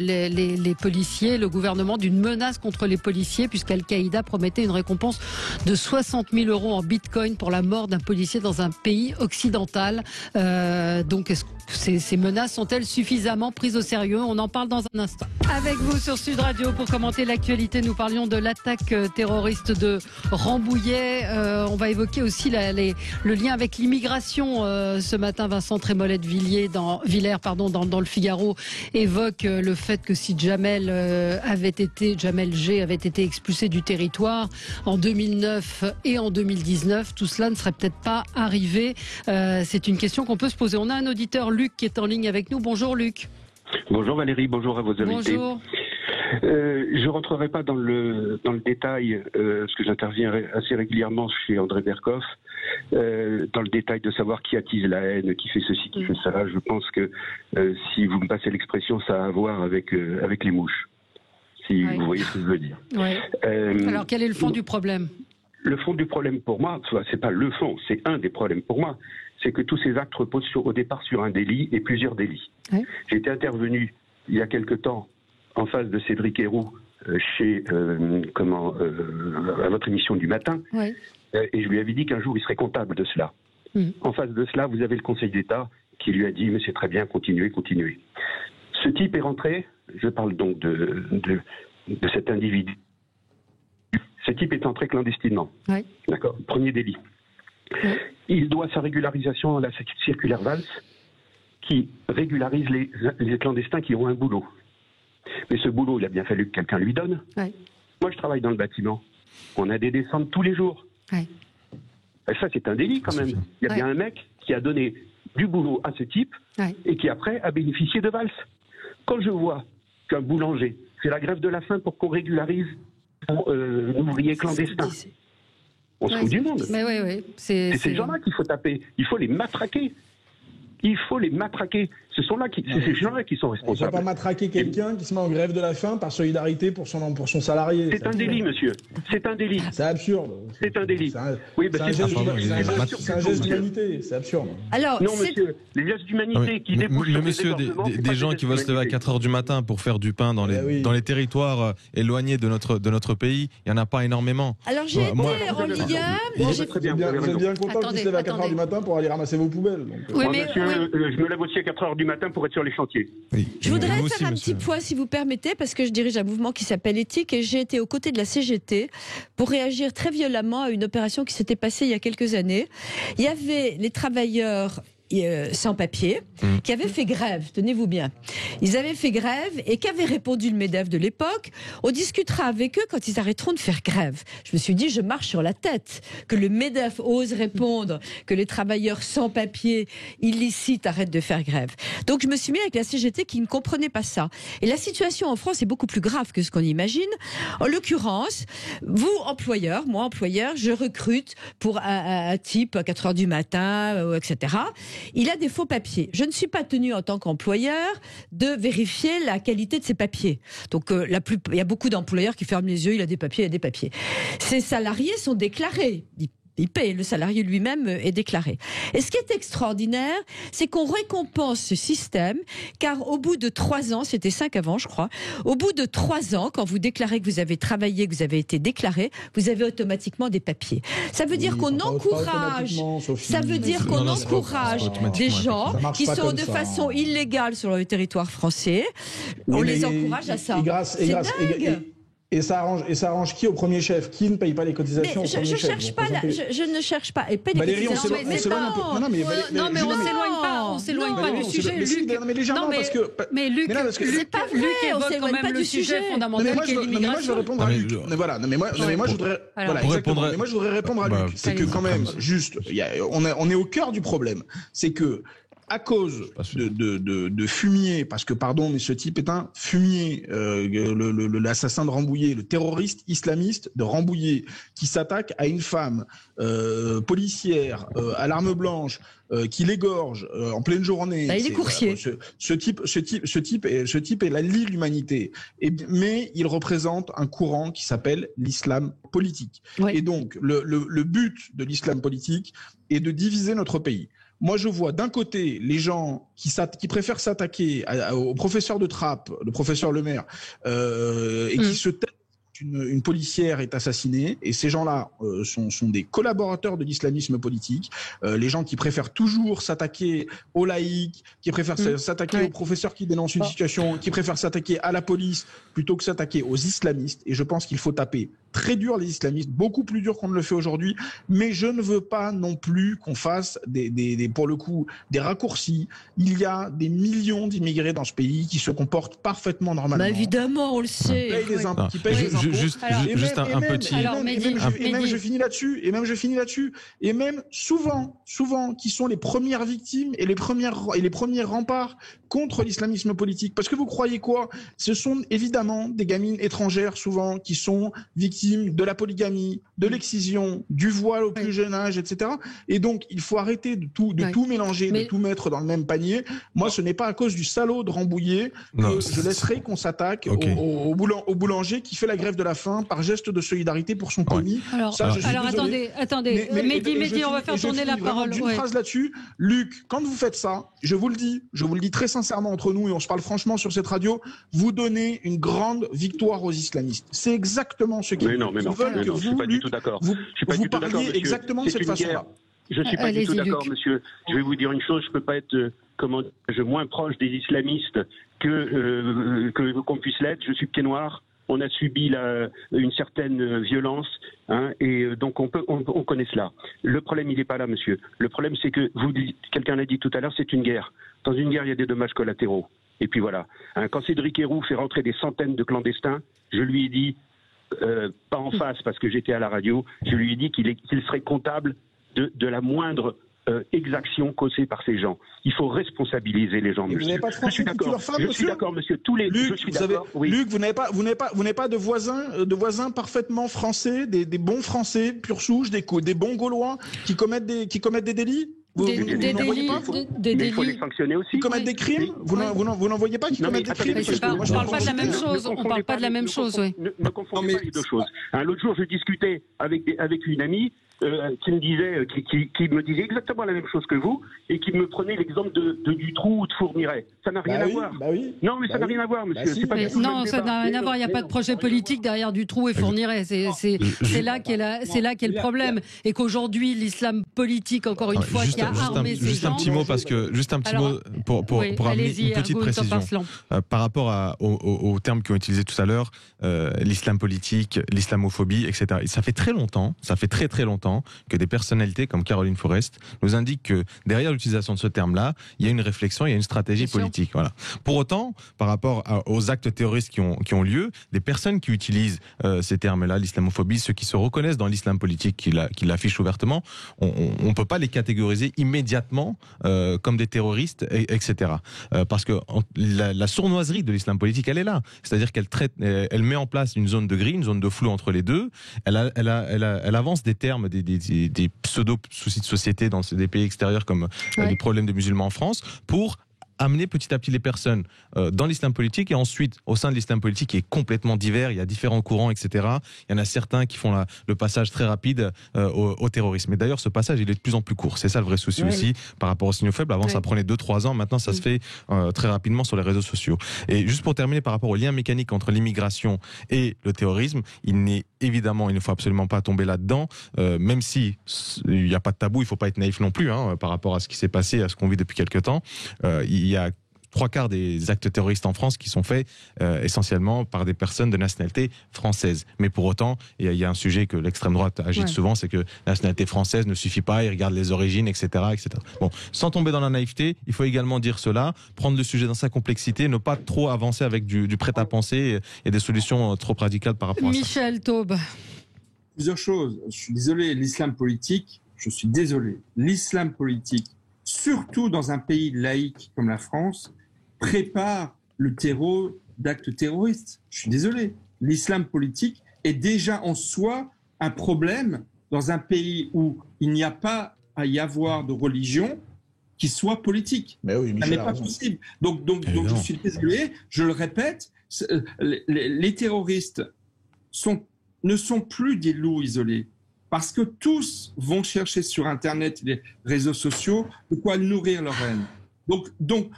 Speaker 1: les policiers, le gouvernement, d'une menace contre les policiers puisqu'Al-Qaïda promettait une récompense de 60 000 € en bitcoin pour la mort d'un policier dans un pays occidental. Donc, est-ce que ces menaces sont-elles suffisamment prises au sérieux? On en parle dans un instant. Avec vous sur Sud Radio pour commenter l'actualité, nous parlions de l'attaque terroriste de Rambouillet. On va évoquer aussi le lien avec l'immigration. Ce matin, Vincent Trémollet-Villers dans le Figaro évoque le fait que si Jamel G avait été expulsé du territoire en 2009 et en 2019, tout cela ne serait peut-être pas arrivé. C'est une question qu'on peut se poser. On a un auditeur, Luc, qui est en ligne avec nous. Bonjour Luc.
Speaker 6: Bonjour Valérie, bonjour à vos invités.
Speaker 1: Bonjour.
Speaker 6: Je ne rentrerai pas dans le détail, parce que j'interviens assez régulièrement chez André Berkoff, dans le détail de savoir qui attise la haine, qui fait ceci, qui fait ça. Je pense que, si vous me passez l'expression, ça a à voir avec les mouches, si vous voyez ce que je veux dire.
Speaker 1: Ouais. Alors quel est le fond du problème?
Speaker 6: Le fond du problème pour moi, c'est pas le fond, c'est un des problèmes pour moi, c'est que tous ces actes reposent au départ sur un délit et plusieurs délits. Ouais. J'ai été intervenu il y a quelque temps en face de Cédric Héroux à votre émission du matin, et je lui avais dit qu'un jour il serait comptable de cela. En face de cela, vous avez le Conseil d'État qui lui a dit mais c'est très bien, continuez. Ce type est rentré, je parle donc de cet individu. Ce type est entré clandestinement. Ouais. D'accord. Premier délit. Ouais. Il doit sa régularisation à la circulaire Valls, qui régularise les clandestins qui ont un boulot. Mais ce boulot, il a bien fallu que quelqu'un lui donne. Ouais. Moi, je travaille dans le bâtiment. On a des descentes tous les jours. Ouais. Et ça, c'est un délit quand même. Il y a bien un mec qui a donné du boulot à ce type et qui, après, a bénéficié de Valls. Quand je vois qu'un boulanger fait la grève de la faim pour qu'on régularise un ouvrier clandestin, on se fout du monde.
Speaker 1: Mais
Speaker 6: c'est ces gens-là qu'il faut taper. Il faut les matraquer. C'est ces gens-là qui sont responsables.
Speaker 3: On ne peut pas matraquer quelqu'un qui se met en grève de la faim par solidarité pour son salarié.
Speaker 6: C'est un délit, monsieur. C'est un délit.
Speaker 3: C'est absurde.
Speaker 6: C'est un délit.
Speaker 3: C'est un geste d'humanité. C'est absurde.
Speaker 6: Alors, non, monsieur, les gestes d'humanité qui débouchent sur
Speaker 2: monsieur, des gens qui vont se lever à 4 heures du matin pour faire du pain dans les territoires éloignés de notre pays, il n'y en a pas énormément.
Speaker 5: Alors, j'ai été en Ligue 1.
Speaker 3: Vous êtes bien content qu'ils se lèvent à 4 heures du matin pour aller ramasser vos poubelles.
Speaker 6: Oui, mais je me lève aussi à 4 heures du matin pour être sur les chantiers.
Speaker 5: Oui. Je voudrais faire un petit point, si vous permettez, parce que je dirige un mouvement qui s'appelle Éthique et j'ai été aux côtés de la CGT pour réagir très violemment à une opération qui s'était passée il y a quelques années. Il y avait les travailleurs sans papier qui avaient fait grève, tenez-vous bien. Ils avaient fait grève et qu'avait répondu le MEDEF de l'époque? On discutera avec eux quand ils arrêteront de faire grève. Je me suis dit, je marche sur la tête que le MEDEF ose répondre que les travailleurs sans papier illicites arrêtent de faire grève. Donc je me suis mis avec la CGT qui ne comprenait pas ça. Et la situation en France est beaucoup plus grave que ce qu'on imagine. En l'occurrence, vous, employeur, moi, employeur, je recrute pour un type à 4 heures du matin, etc. il a des faux papiers. Je ne suis pas tenu en tant qu'employeur de vérifier la qualité de ces papiers. Donc il y a beaucoup d'employeurs qui ferment les yeux, il a des papiers, il a des papiers. Ces salariés sont déclarés. Il paye, le salarié lui-même est déclaré. Et ce qui est extraordinaire, c'est qu'on récompense ce système, car au bout de 3 ans, c'était 5 avant je crois, au bout de 3 ans, quand vous déclarez que vous avez travaillé, que vous avez été déclaré, vous avez automatiquement des papiers. Ça veut dire qu'on encourage, des gens qui sont de façon illégale sur le territoire français, on les encourage à ça. C'est dingue.
Speaker 3: Et ça arrange qui au premier chef? Qui ne paye pas les cotisations au premier chef?
Speaker 5: Je ne cherche pas. Et paye
Speaker 3: Valérie, on s'éloigne un peu.
Speaker 1: Non, mais on s'éloigne pas du sujet.
Speaker 3: Mais légèrement, parce que...
Speaker 1: Mais Luc,
Speaker 5: c'est pas vrai,
Speaker 1: Luc évoque quand même le sujet fondamental qui est l'immigration.
Speaker 3: Mais moi, je veux répondre à Luc. Moi, je voudrais répondre à Luc. C'est que quand même, juste, on est au cœur du problème. C'est que à cause de fumier, parce que pardon, mais ce type est un fumier, l'assassin de Rambouillet, le terroriste islamiste de Rambouillet, qui s'attaque à une femme policière à l'arme blanche, qui l'égorge en pleine journée.
Speaker 5: Il est coursier.
Speaker 3: Ce type est la lie de l'humanité. Mais il représente un courant qui s'appelle l'islam politique. Ouais. Et donc le but de l'islam politique est de diviser notre pays. Moi, je vois d'un côté les gens qui préfèrent s'attaquer au professeur de Trappes, le professeur Le Maire, et qui se taisent. Une policière est assassinée, et ces gens-là sont des collaborateurs de l'islamisme politique, les gens qui préfèrent toujours s'attaquer aux laïcs, qui préfèrent s'attaquer aux professeurs qui dénoncent une situation, qui préfèrent s'attaquer à la police plutôt que s'attaquer aux islamistes. Et je pense qu'il faut taper très dur les islamistes, beaucoup plus dur qu'on ne le fait aujourd'hui, mais je ne veux pas non plus qu'on fasse pour le coup des raccourcis. Il y a des millions d'immigrés dans ce pays qui se comportent parfaitement normalement.
Speaker 5: Bah évidemment, on le sait.
Speaker 3: Qui payent des impôts.
Speaker 2: Juste un petit.
Speaker 3: Et même je finis là-dessus. Et même souvent, qui sont les premières victimes et les premiers remparts contre l'islamisme politique. Parce que vous croyez quoi? Ce sont évidemment des gamines étrangères souvent qui sont victimes de la polygamie, de l'excision, du voile au plus jeune âge, etc. Et donc il faut arrêter de tout mélanger, de tout mettre dans le même panier. Moi, ce n'est pas à cause du salaud de Rambouillet que je laisserai qu'on s'attaque au boulanger qui fait la grève de la faim par geste de solidarité pour son commis.
Speaker 1: Alors attendez, Mehdi, on va faire tourner la parole.
Speaker 3: D'une phrase là-dessus, Luc, quand vous faites ça, je vous le dis très sincèrement entre nous, et on se parle franchement sur cette radio, vous donnez une grande victoire aux islamistes. C'est exactement ce qu'ils veulent.
Speaker 6: Je ne suis pas du tout d'accord.
Speaker 3: Vous parliez exactement de cette façon-là.
Speaker 6: Je ne suis pas du tout d'accord, monsieur. Je vais vous dire une chose, je ne peux pas être moins proche des islamistes qu'on puisse l'être. Je suis pied noir. On a subi une certaine violence, et donc on connaît cela. Le problème, il n'est pas là, monsieur. Le problème, c'est que quelqu'un l'a dit tout à l'heure, c'est une guerre. Dans une guerre, il y a des dommages collatéraux. Et puis voilà. Quand Cédric Herrou fait rentrer des centaines de clandestins, je lui ai dit, pas en face parce que j'étais à la radio, je lui ai dit qu'il serait comptable de la moindre exaction causée par ces gens. Il faut responsabiliser les gens.
Speaker 3: Vous n'avez pas de Français
Speaker 6: je suis d'accord, monsieur.
Speaker 3: Luc, vous n'avez pas de voisins parfaitement français, des bons Français pure souche, des bons Gaulois qui commettent des délits.
Speaker 6: Il faut les sanctionner aussi.
Speaker 3: Qui commettent des crimes. Vous n'en voyez pas qui commettent des crimes.
Speaker 1: On ne parle pas de la même chose. On parle pas de la même chose.
Speaker 6: Ne confondez pas les deux choses. L'autre jour, je discutais avec une amie qui me disait exactement la même chose que vous et qui me prenait l'exemple de Dutroux ou de Fourniret. Ça n'a rien à voir. Non, mais ça n'a rien à voir, monsieur.
Speaker 1: Non, ça n'a rien à voir. Il n'y a pas de projet politique derrière Dutroux et Fourniret. C'est là qu'est le problème. Et qu'aujourd'hui, l'islam politique, encore une fois, qui a armé ces gens.
Speaker 2: Juste un petit mot, pour amener une petite précision. Par rapport aux termes qui ont été utilisés tout à l'heure, l'islam politique, l'islamophobie, etc. Et ça fait très longtemps, très longtemps, que des personnalités comme Caroline Forest nous indiquent que derrière l'utilisation de ce terme-là, il y a une réflexion, il y a une stratégie politique. Voilà. Pour autant, par rapport aux actes terroristes qui ont lieu, des personnes qui utilisent ces termes-là, l'islamophobie, ceux qui se reconnaissent dans l'islam politique, qui l'affichent ouvertement, on ne peut pas les catégoriser immédiatement comme des terroristes, etc. Parce que la sournoiserie de l'islam politique, elle est là. C'est-à-dire elle met en place une zone de gris, une zone de flou entre les deux. Elle avance des termes, des pseudo-soucis de société dans des pays extérieurs comme les problèmes des musulmans en France, pour amener petit à petit les personnes dans l'islam politique, et ensuite au sein de l'islam politique qui est complètement divers, il y a différents courants, etc. Il y en a certains qui font le passage très rapide au terrorisme. Et d'ailleurs ce passage il est de plus en plus court, c'est ça le vrai souci aussi par rapport aux signaux faibles. Avant ça prenait 2-3 ans, maintenant ça se fait très rapidement sur les réseaux sociaux. Et juste pour terminer par rapport au lien mécanique entre l'immigration et le terrorisme, il ne faut absolument pas tomber là-dedans, même si il n'y a pas de tabou, il ne faut pas être naïf non plus par rapport à ce qui s'est passé, à ce qu'on vit depuis quelques temps. Il y a 3/4 des actes terroristes en France qui sont faits essentiellement par des personnes de nationalité française. Mais pour autant, il y a un sujet que l'extrême droite agite souvent, c'est que la nationalité française ne suffit pas, ils regardent les origines, etc., etc. Bon, sans tomber dans la naïveté, il faut également dire cela, prendre le sujet dans sa complexité, ne pas trop avancer avec du prêt-à-penser et des solutions trop radicales par rapport à ça.
Speaker 1: Michel Taube.
Speaker 4: Plusieurs choses. Je suis désolé, l'islam politique, surtout dans un pays laïque comme la France, prépare le terreau d'actes terroristes. Je suis désolé. L'islam politique est déjà en soi un problème dans un pays où il n'y a pas à y avoir de religion qui soit politique.
Speaker 3: Mais oui,
Speaker 4: ça n'est pas possible. Donc je suis désolé, je le répète, les terroristes ne sont plus des loups isolés. Parce que tous vont chercher sur Internet et les réseaux sociaux de quoi nourrir leur haine. Donc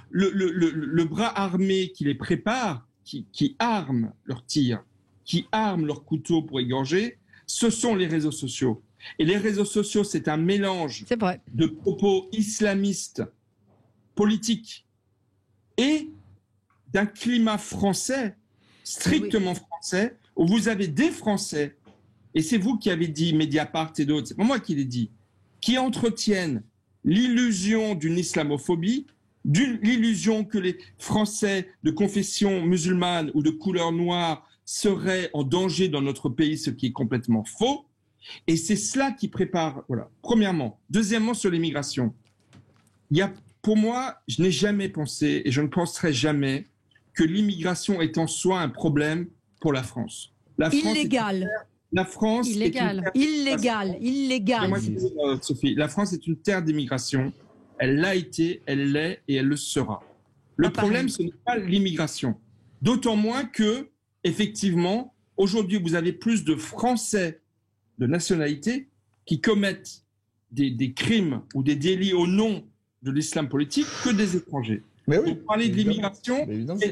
Speaker 4: le bras armé qui les prépare, qui arme leurs tirs, qui arme leurs couteaux pour égorger, ce sont les réseaux sociaux. Et les réseaux sociaux, c'est un mélange de propos islamistes, politiques, et d'un climat français, strictement français, où vous avez des Français, et c'est vous qui avez dit, Mediapart et d'autres, c'est pas moi qui l'ai dit, qui entretiennent l'illusion d'une islamophobie, l'illusion que les Français de confession musulmane ou de couleur noire seraient en danger dans notre pays, ce qui est complètement faux. Et c'est cela qui prépare, voilà, premièrement. Deuxièmement, sur l'immigration. Pour moi, je n'ai jamais pensé, et je ne penserai jamais, que l'immigration est en soi un problème pour la France.
Speaker 5: Illégal.
Speaker 4: La France
Speaker 5: illégal.
Speaker 4: Sophie, la France est une terre d'immigration. Elle l'a été, elle l'est et elle le sera. Le problème, ce n'est pas l'immigration. D'autant moins que, effectivement, aujourd'hui, vous avez plus de Français de nationalité qui commettent des crimes ou des délits au nom de l'islam politique que des étrangers.
Speaker 3: Mais oui,
Speaker 4: pour parler de l'immigration,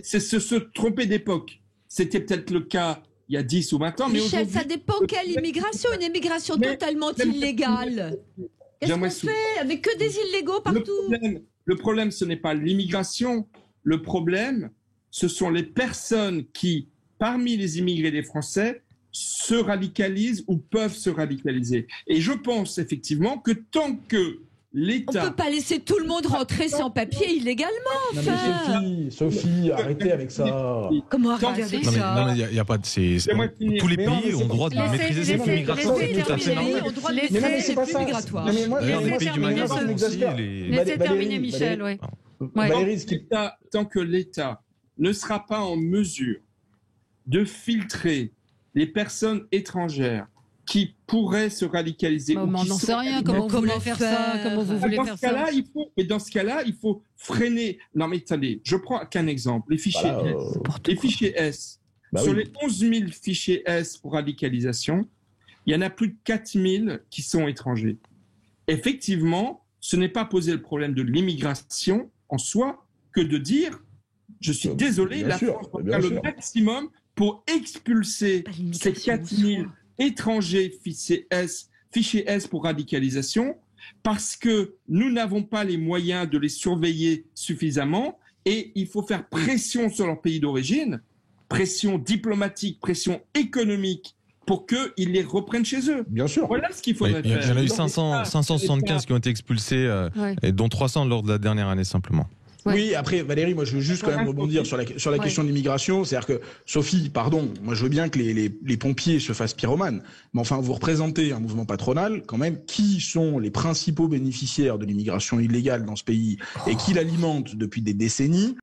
Speaker 4: c'est se tromper d'époque. C'était peut-être le cas il y a 10 ou 20 ans.
Speaker 5: Michel, ça dépend quelle immigration. Une immigration totalement illégale. Qu'est-ce qu'on fait avec que des illégaux partout?
Speaker 4: Le problème, ce n'est pas l'immigration. Le problème, ce sont les personnes qui, parmi les immigrés des Français, se radicalisent ou peuvent se radicaliser. Et je pense effectivement que tant que l'État...
Speaker 5: On ne peut pas laisser tout le monde rentrer sans papier illégalement, enfin.
Speaker 3: Sophie, arrêtez avec ça.
Speaker 5: Comment arrêter avec ça?
Speaker 2: Non, mais il n'y a pas de... Tous les pays ont le droit de maîtriser ses flux migratoires. C'est tout à fait normal.
Speaker 5: Laissez les flux migratoires.
Speaker 1: Laissez terminer, Michel, oui.
Speaker 4: Tant que l'État ne sera pas en mesure de filtrer les personnes étrangères qui pourraient se radicaliser.
Speaker 1: On n'en sait rien. Comment vous voulez faire ça? Comment vous voulez faire ça?
Speaker 4: Dans ce cas-là, il faut freiner. Non, mais attendez, je prends qu'un exemple. Les fichiers S. Les fichiers S. Sur les 11 000 fichiers S pour radicalisation, il y en a plus de 4 000 qui sont étrangers. Effectivement, ce n'est pas poser le problème de l'immigration en soi que de dire, je suis désolé, la France va faire le maximum pour expulser ces 4 000 étrangers fichiers S pour radicalisation, parce que nous n'avons pas les moyens de les surveiller suffisamment, et il faut faire pression sur leur pays d'origine, pression diplomatique, pression économique, pour qu'ils les reprennent chez eux.
Speaker 3: Bien sûr.
Speaker 4: Voilà ce qu'il faudrait faire.
Speaker 2: Il y en a eu 575 qui ont été expulsés, et dont 300 lors de la dernière année simplement.
Speaker 3: Oui, après, Valérie, moi je veux juste quand même rebondir sur la question de l'immigration. C'est-à-dire que, Sophie, pardon, moi je veux bien que les pompiers se fassent pyromanes, mais enfin, vous représentez un mouvement patronal, quand même, qui sont les principaux bénéficiaires de l'immigration illégale dans ce pays et qui l'alimentent depuis des décennies.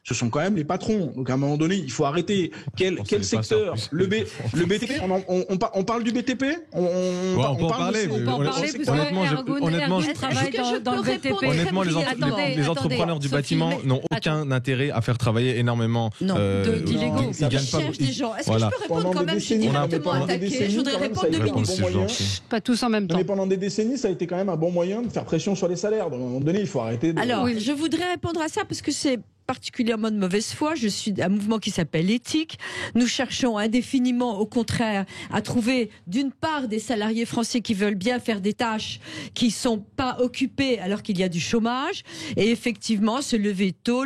Speaker 3: ce sont quand même les patrons. Donc à un moment donné, il faut arrêter. Quel secteur? Le BTP, on parle du BTP?
Speaker 2: On peut en parler. Honnêtement,
Speaker 1: je travaille dans le BTP.
Speaker 2: Honnêtement, les entrepreneurs du bâtiment n'ont aucun intérêt à faire travailler énormément
Speaker 1: d'illégaux.
Speaker 5: Ils cherchent des gens. Est-ce que je peux répondre quand même? Je suis directement attaqué. Je voudrais répondre 2 minutes.
Speaker 1: Pas tous en même temps.
Speaker 3: Mais pendant des décennies, ça a été quand même un bon moyen de faire pression sur les salaires. Donc à un moment donné, il faut arrêter.
Speaker 5: Alors, je voudrais répondre à ça parce que c'est particulièrement de mauvaise foi. Je suis d'un mouvement qui s'appelle Éthique. Nous cherchons indéfiniment, au contraire, à trouver d'une part des salariés français qui veulent bien faire des tâches qui sont pas occupées alors qu'il y a du chômage, et effectivement se lever tôt,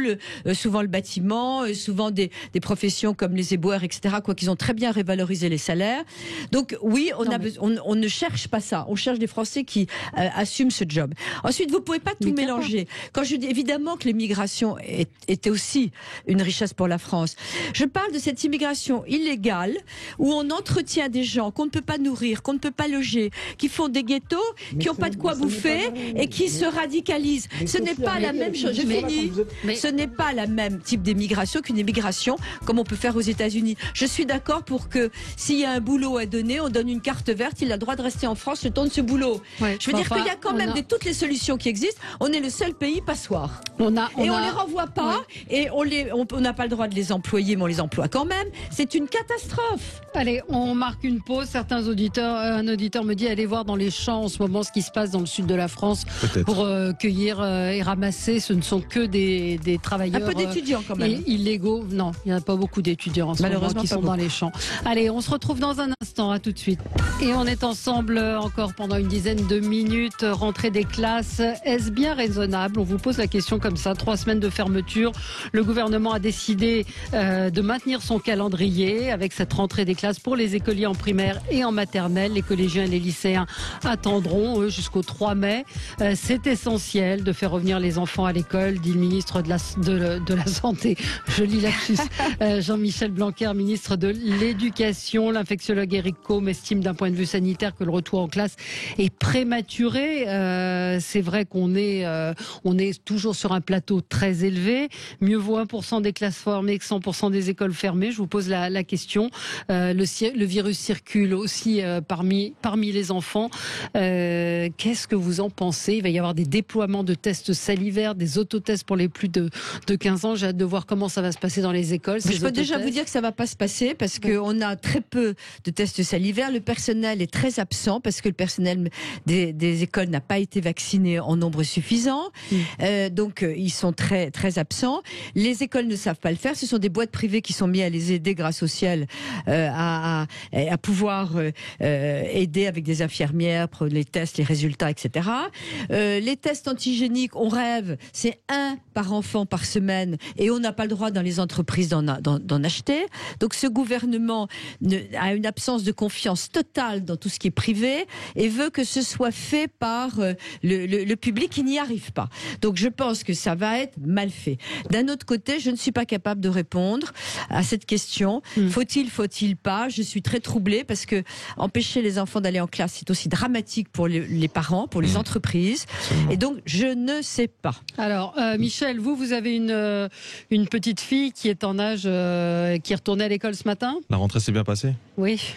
Speaker 5: souvent le bâtiment, souvent des professions comme les éboueurs, etc., quoi, qu'ils ont très bien révalorisé les salaires. Donc oui, on ne cherche pas ça. On cherche des Français qui assument ce job. Ensuite, vous pouvez pas tout mélanger. Quand je dis évidemment que l'immigration était aussi une richesse pour la France. Je parle de cette immigration illégale où on entretient des gens qu'on ne peut pas nourrir, qu'on ne peut pas loger, qui font des ghettos, qui n'ont pas de quoi bouffer et qui se radicalisent. Ce n'est pas la même chose. Je finis. Ce n'est pas la même type d'immigration qu'une immigration comme on peut faire aux États-Unis. Je suis d'accord pour que s'il y a un boulot à donner, on donne une carte verte, il a le droit de rester en France le temps de ce boulot. Je veux dire qu'il y a quand même toutes les solutions qui existent. On est le seul pays passoire. On les renvoie pas. Et on n'a pas le droit de les employer, mais on les emploie quand même. C'est une catastrophe.
Speaker 1: Allez, on marque une pause. Certains auditeurs, un auditeur me dit allez voir dans les champs en ce moment ce qui se passe dans le sud de la France pour cueillir et ramasser. Ce ne sont que des travailleurs.
Speaker 5: Un peu d'étudiants quand même.
Speaker 1: Illégaux. Non, il n'y en a pas beaucoup d'étudiants en ce moment qui sont dans les champs. Allez, on se retrouve dans un instant. À tout de suite. Et on est ensemble encore pendant une dizaine de minutes. Rentrée des classes, est-ce bien raisonnable? On vous pose la question comme ça. 3 semaines de fermeture. Le gouvernement a décidé de maintenir son calendrier avec cette rentrée des classes pour les écoliers en primaire et en maternelle. Les collégiens et les lycéens attendront, eux, jusqu'au 3 mai. C'est essentiel de faire revenir les enfants à l'école, dit le ministre de la Santé. Je lis la Jean-Michel Blanquer, ministre de l'Éducation. L'infectiologue Éric Côme estime d'un point de vue sanitaire que le retour en classe est prématuré. C'est vrai qu'on est toujours sur un plateau très élevé. Mieux vaut 1% des classes fermées que 100% des écoles fermées. Je vous pose la question. Le virus circule aussi parmi les enfants. Qu'est-ce que vous en pensez? Il va y avoir des déploiements de tests salivaires, des autotests pour les plus de 15 ans. J'ai hâte de voir comment ça va se passer dans les écoles.
Speaker 5: Je peux déjà vous dire que ça ne va pas se passer parce qu'on a très peu de tests salivaires. Le personnel est très absent parce que le personnel des écoles n'a pas été vacciné en nombre suffisant. Donc ils sont très, très absents. Les écoles ne savent pas le faire. Ce sont des boîtes privées qui sont mises à les aider grâce au ciel à pouvoir aider avec des infirmières pour les tests, les résultats, etc. Les tests antigéniques, on rêve, c'est 1 par enfant par semaine et on n'a pas le droit dans les entreprises d'en acheter. Donc ce gouvernement a une absence de confiance totale dans tout ce qui est privé et veut que ce soit fait par le public qui n'y arrive pas. Donc je pense que ça va être mal fait. D'un autre côté, je ne suis pas capable de répondre à cette question. Faut-il pas? Je suis très troublée parce que empêcher les enfants d'aller en classe, c'est aussi dramatique pour les parents, pour les entreprises. Et donc, je ne sais pas.
Speaker 1: Alors, Michel, vous avez une petite fille qui est en âge, qui est retournée à l'école ce matin?
Speaker 2: La rentrée s'est bien passée?
Speaker 1: Oui.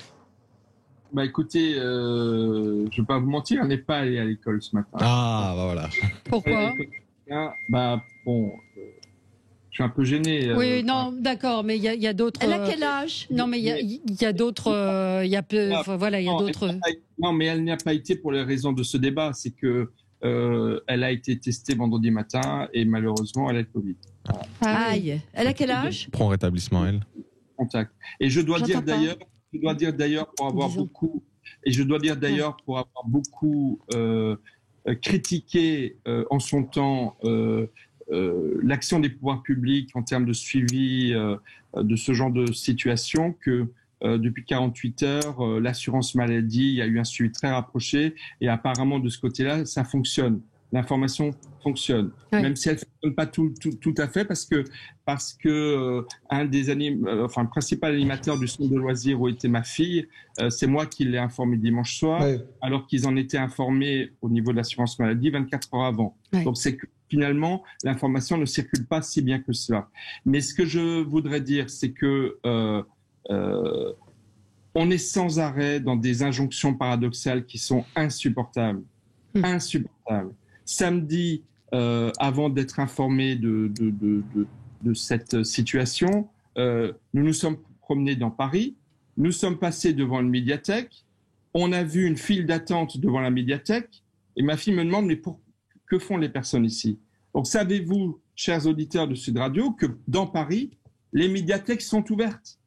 Speaker 4: Bah écoutez, je ne vais pas vous mentir, elle n'est pas allée à l'école ce matin.
Speaker 2: Ah, bah voilà.
Speaker 1: Pourquoi?
Speaker 4: Bah bon... Je suis un peu gêné.
Speaker 1: Oui, non, d'accord, mais il y a d'autres.
Speaker 5: Elle a quel âge?
Speaker 1: Non, mais il y a d'autres.
Speaker 4: Non, mais elle n'a pas été pour les raisons de ce débat. C'est que elle a été testée vendredi matin et malheureusement, elle a le Covid.
Speaker 5: Aïe. Elle a quel âge?
Speaker 2: Prends rétablissement, elle.
Speaker 4: Contact. Et je dois dire d'ailleurs pour avoir beaucoup critiqué en son temps. L'action des pouvoirs publics en termes de suivi de ce genre de situation, que depuis 48 heures, l'assurance maladie, il y a eu un suivi très rapproché et apparemment de ce côté-là, ça fonctionne. L'information fonctionne, même si elle ne fonctionne pas tout à fait parce que le principal animateur du centre de loisirs où était ma fille, c'est moi qui l'ai informé dimanche soir, alors qu'ils en étaient informés au niveau de l'assurance maladie 24 heures avant. Donc c'est finalement, l'information ne circule pas si bien que cela. Mais ce que je voudrais dire, c'est que on est sans arrêt dans des injonctions paradoxales qui sont insupportables. Insupportables. Samedi, avant d'être informé de cette situation, nous nous sommes promenés dans Paris, nous sommes passés devant une médiathèque, on a vu une file d'attente devant la médiathèque, et ma fille me demande, mais que font les personnes ici? Donc savez-vous, chers auditeurs de Sud Radio, que dans Paris, les médiathèques sont ouvertes.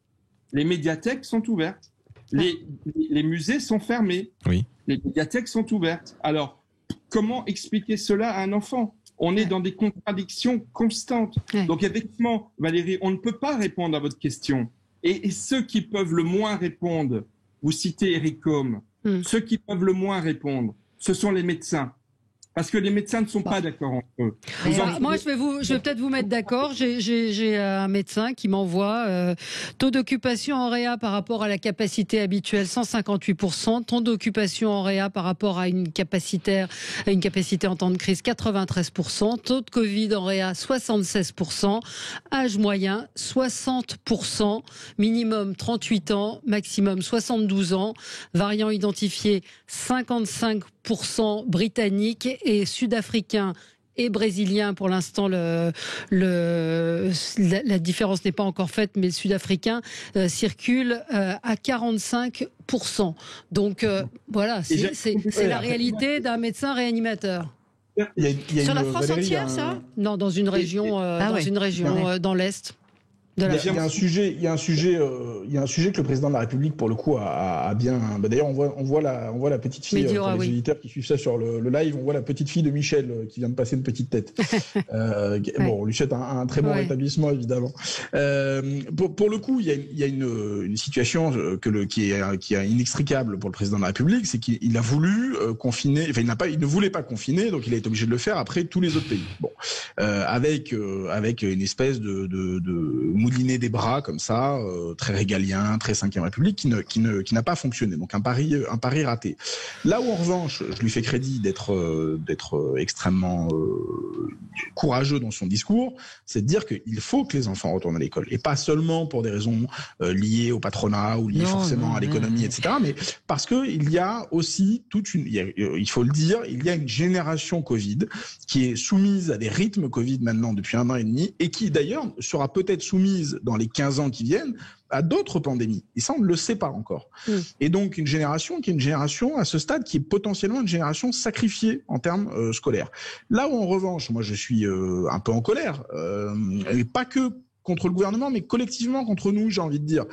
Speaker 4: Les médiathèques sont ouvertes. Les musées sont fermés.
Speaker 2: Oui.
Speaker 4: Les médiathèques sont ouvertes. Alors, comment expliquer cela à un enfant? On est dans des contradictions constantes. Donc effectivement, Valérie, on ne peut pas répondre à votre question. Et ceux qui peuvent le moins répondre, vous citez Eric Combe, ceux qui peuvent le moins répondre, ce sont les médecins. Parce que les médecins ne sont pas d'accord entre eux.
Speaker 1: Moi, je vais peut-être vous mettre d'accord. J'ai un médecin qui m'envoie taux d'occupation en réa par rapport à la capacité habituelle 158%, taux d'occupation en réa par rapport à une capacité en temps de crise 93%, taux de Covid en réa 76%, âge moyen 60%, minimum 38 ans, maximum 72 ans, variant identifié 55% britannique et sud-africain et brésilien. Pour l'instant, la différence n'est pas encore faite, mais le sud-africain circule à 45%. Donc voilà, c'est la réalité d'un médecin réanimateur.
Speaker 5: Sur la France entière, ça?
Speaker 1: Non, dans une région, dans l'Est.
Speaker 3: Il y a un sujet que le président de la République, pour le coup, a bien. D'ailleurs, on voit la petite fille, pour les auditeurs qui suivent ça sur le live, on voit la petite fille de Michel qui vient de passer une petite tête. Bon, on lui souhaite un très bon rétablissement, évidemment. Pour le coup, il y a une situation qui est inextricable pour le président de la République, c'est qu'il a voulu confiner. Enfin, il ne voulait pas confiner, donc il a été obligé de le faire après tous les autres pays. Bon, avec une espèce de moulinet des bras comme ça, très régalien, très 5e République, qui n'a pas fonctionné. Donc un pari raté. Là où en revanche, je lui fais crédit d'être extrêmement courageux dans son discours, c'est de dire qu'il faut que les enfants retournent à l'école, et pas seulement pour des raisons liées au patronat ou liées forcément à l'économie, etc. Mais parce que il y a aussi il faut le dire, il y a une génération Covid qui est soumise à des rythmes Covid maintenant depuis 1 an et demi, et qui d'ailleurs sera peut-être soumise dans les 15 ans qui viennent à d'autres pandémies. Et ça, on ne le sait pas encore. Et donc, une génération qui est une génération, à ce stade, qui est potentiellement une génération sacrifiée en termes scolaires. Là où, en revanche, moi, je suis un peu en colère, et pas que contre le gouvernement, mais collectivement contre nous, j'ai envie de dire,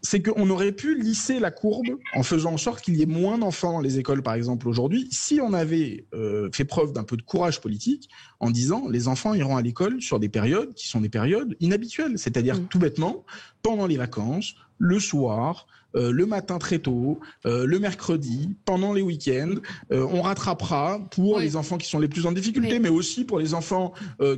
Speaker 3: c'est qu'on aurait pu lisser la courbe en faisant en sorte qu'il y ait moins d'enfants dans les écoles, par exemple, aujourd'hui, si on avait fait preuve d'un peu de courage politique en disant les enfants iront à l'école sur des périodes qui sont des périodes inhabituelles, c'est-à-dire tout bêtement pendant les vacances, le soir, le matin très tôt, le mercredi, pendant les week-ends. On rattrapera pour les enfants qui sont les plus en difficulté, mais aussi pour les enfants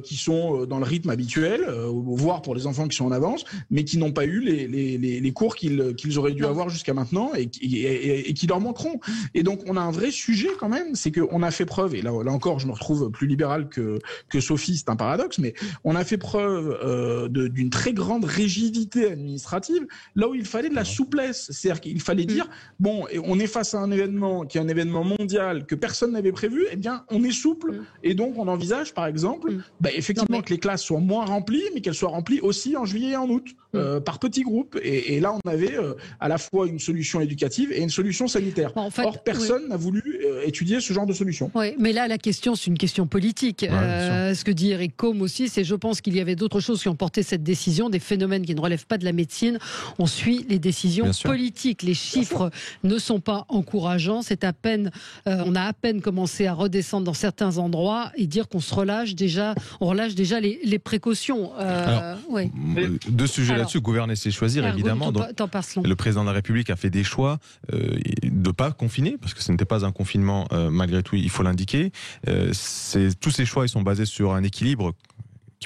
Speaker 3: qui sont dans le rythme habituel, voire pour les enfants qui sont en avance, mais qui n'ont pas eu les cours qu'ils auraient dû avoir jusqu'à maintenant et qui leur manqueront. Et donc, on a un vrai sujet quand même, c'est qu'on a fait preuve, et là encore, je me retrouve plus libéral que Sophie, c'est un paradoxe, mais on a fait preuve d'une très grande rigidité administrative, là où il fallait de la souplesse. C'est-à-dire qu'il fallait dire, bon, on est face à un événement qui est un événement mondial que personne n'avait prévu, eh bien, on est souple, et donc on envisage, par exemple, effectivement que les classes soient moins remplies, mais qu'elles soient remplies aussi en juillet et en août, par petits groupes. Et là, on avait à la fois une solution éducative et une solution sanitaire. En fait, or, personne n'a voulu étudier ce genre de solution.
Speaker 1: Oui, mais là, la question, c'est une question politique. Ce que dit Eric Combe aussi, c'est je pense qu'il y avait d'autres choses qui ont porté cette décision, des phénomènes qui ne relèvent pas de la médecine. On suit les décisions politiques. Les chiffres ne sont pas encourageants. C'est à peine, on a à peine commencé à redescendre dans certains endroits et dire qu'on se relâche déjà, les précautions.
Speaker 2: Deux sujets là-dessus. Gouverner, c'est choisir, évidemment. Donc, le président de la République a fait des choix de ne pas confiner, parce que ce n'était pas un confinement, malgré tout, il faut l'indiquer. Tous ces choix, ils sont basés sur un équilibre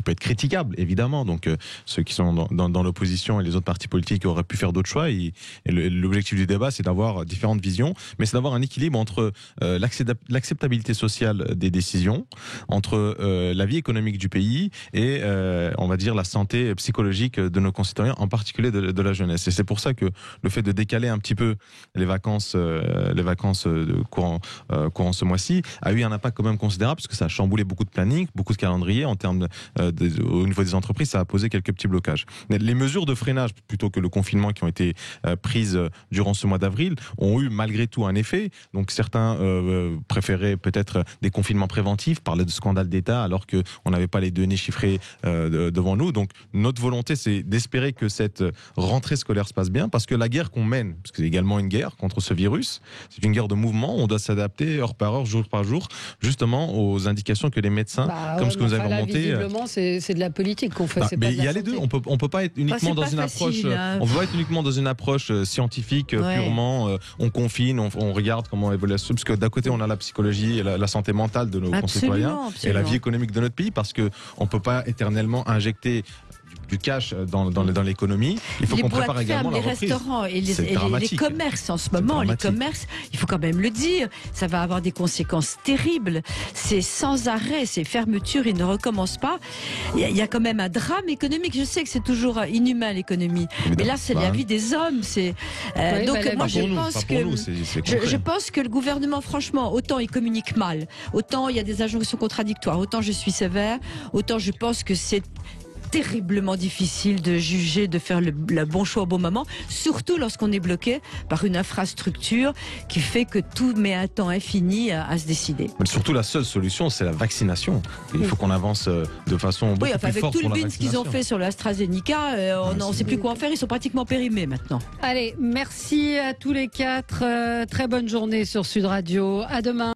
Speaker 2: peut être critiquable, évidemment. Donc, ceux qui sont dans l'opposition et les autres partis politiques auraient pu faire d'autres choix. Et l'objectif du débat, c'est d'avoir différentes visions, mais c'est d'avoir un équilibre entre l'acceptabilité sociale des décisions, entre la vie économique du pays et, on va dire, la santé psychologique de nos concitoyens, en particulier de la jeunesse. Et c'est pour ça que le fait de décaler un petit peu les vacances de courant ce mois-ci a eu un impact quand même considérable, parce que ça a chamboulé beaucoup de planning, beaucoup de calendrier en termes au niveau des entreprises. Ça a posé quelques petits blocages. Les mesures de freinage plutôt que le confinement qui ont été prises durant ce mois d'avril ont eu malgré tout un effet. Donc certains préféraient peut-être des confinements préventifs, parler de scandale d'État alors qu'on n'avait pas les données chiffrées devant nous. Donc notre volonté, c'est d'espérer que cette rentrée scolaire se passe bien, parce que la guerre qu'on mène, parce que c'est également une guerre contre ce virus, c'est une guerre de mouvement. On doit s'adapter heure par heure, jour par jour, justement aux indications que les médecins, comme ce que nous avons monté.
Speaker 1: Visiblement, c'est de la politique qu'on fait.
Speaker 2: Mais il y a les deux. On peut pas être uniquement dans une approche. On peut pas être uniquement dans une approche scientifique purement. On confine, on regarde comment évolue la parce que d'un côté on a la psychologie et la santé mentale de nos concitoyens et la vie économique de notre pays, parce que on peut pas éternellement injecter du cash dans l'économie. Il faut qu'on prépare également la reprise.
Speaker 5: Les restaurants et les commerces en ce moment, les commerces, il faut quand même le dire, ça va avoir des conséquences terribles. C'est sans arrêt, ces fermetures, ils ne recommencent pas. Il y a quand même un drame économique. Je sais que c'est toujours inhumain l'économie, mais là c'est la vie des hommes. Donc moi je pense que le gouvernement, franchement, autant il communique mal, autant il y a des injonctions contradictoires, autant je suis sévère, autant je pense que c'est terriblement difficile de juger, de faire le bon choix au bon moment, surtout lorsqu'on est bloqué par une infrastructure qui fait que tout met un temps infini à se décider.
Speaker 2: Mais surtout, la seule solution, c'est la vaccination. Il faut qu'on avance de façon beaucoup plus forte.
Speaker 5: Avec tout
Speaker 2: le
Speaker 5: binge qu'ils ont fait sur l'AstraZeneca, on ne sait plus quoi en faire, ils sont pratiquement périmés maintenant.
Speaker 1: Allez, merci à tous les quatre. Très bonne journée sur Sud Radio. À demain.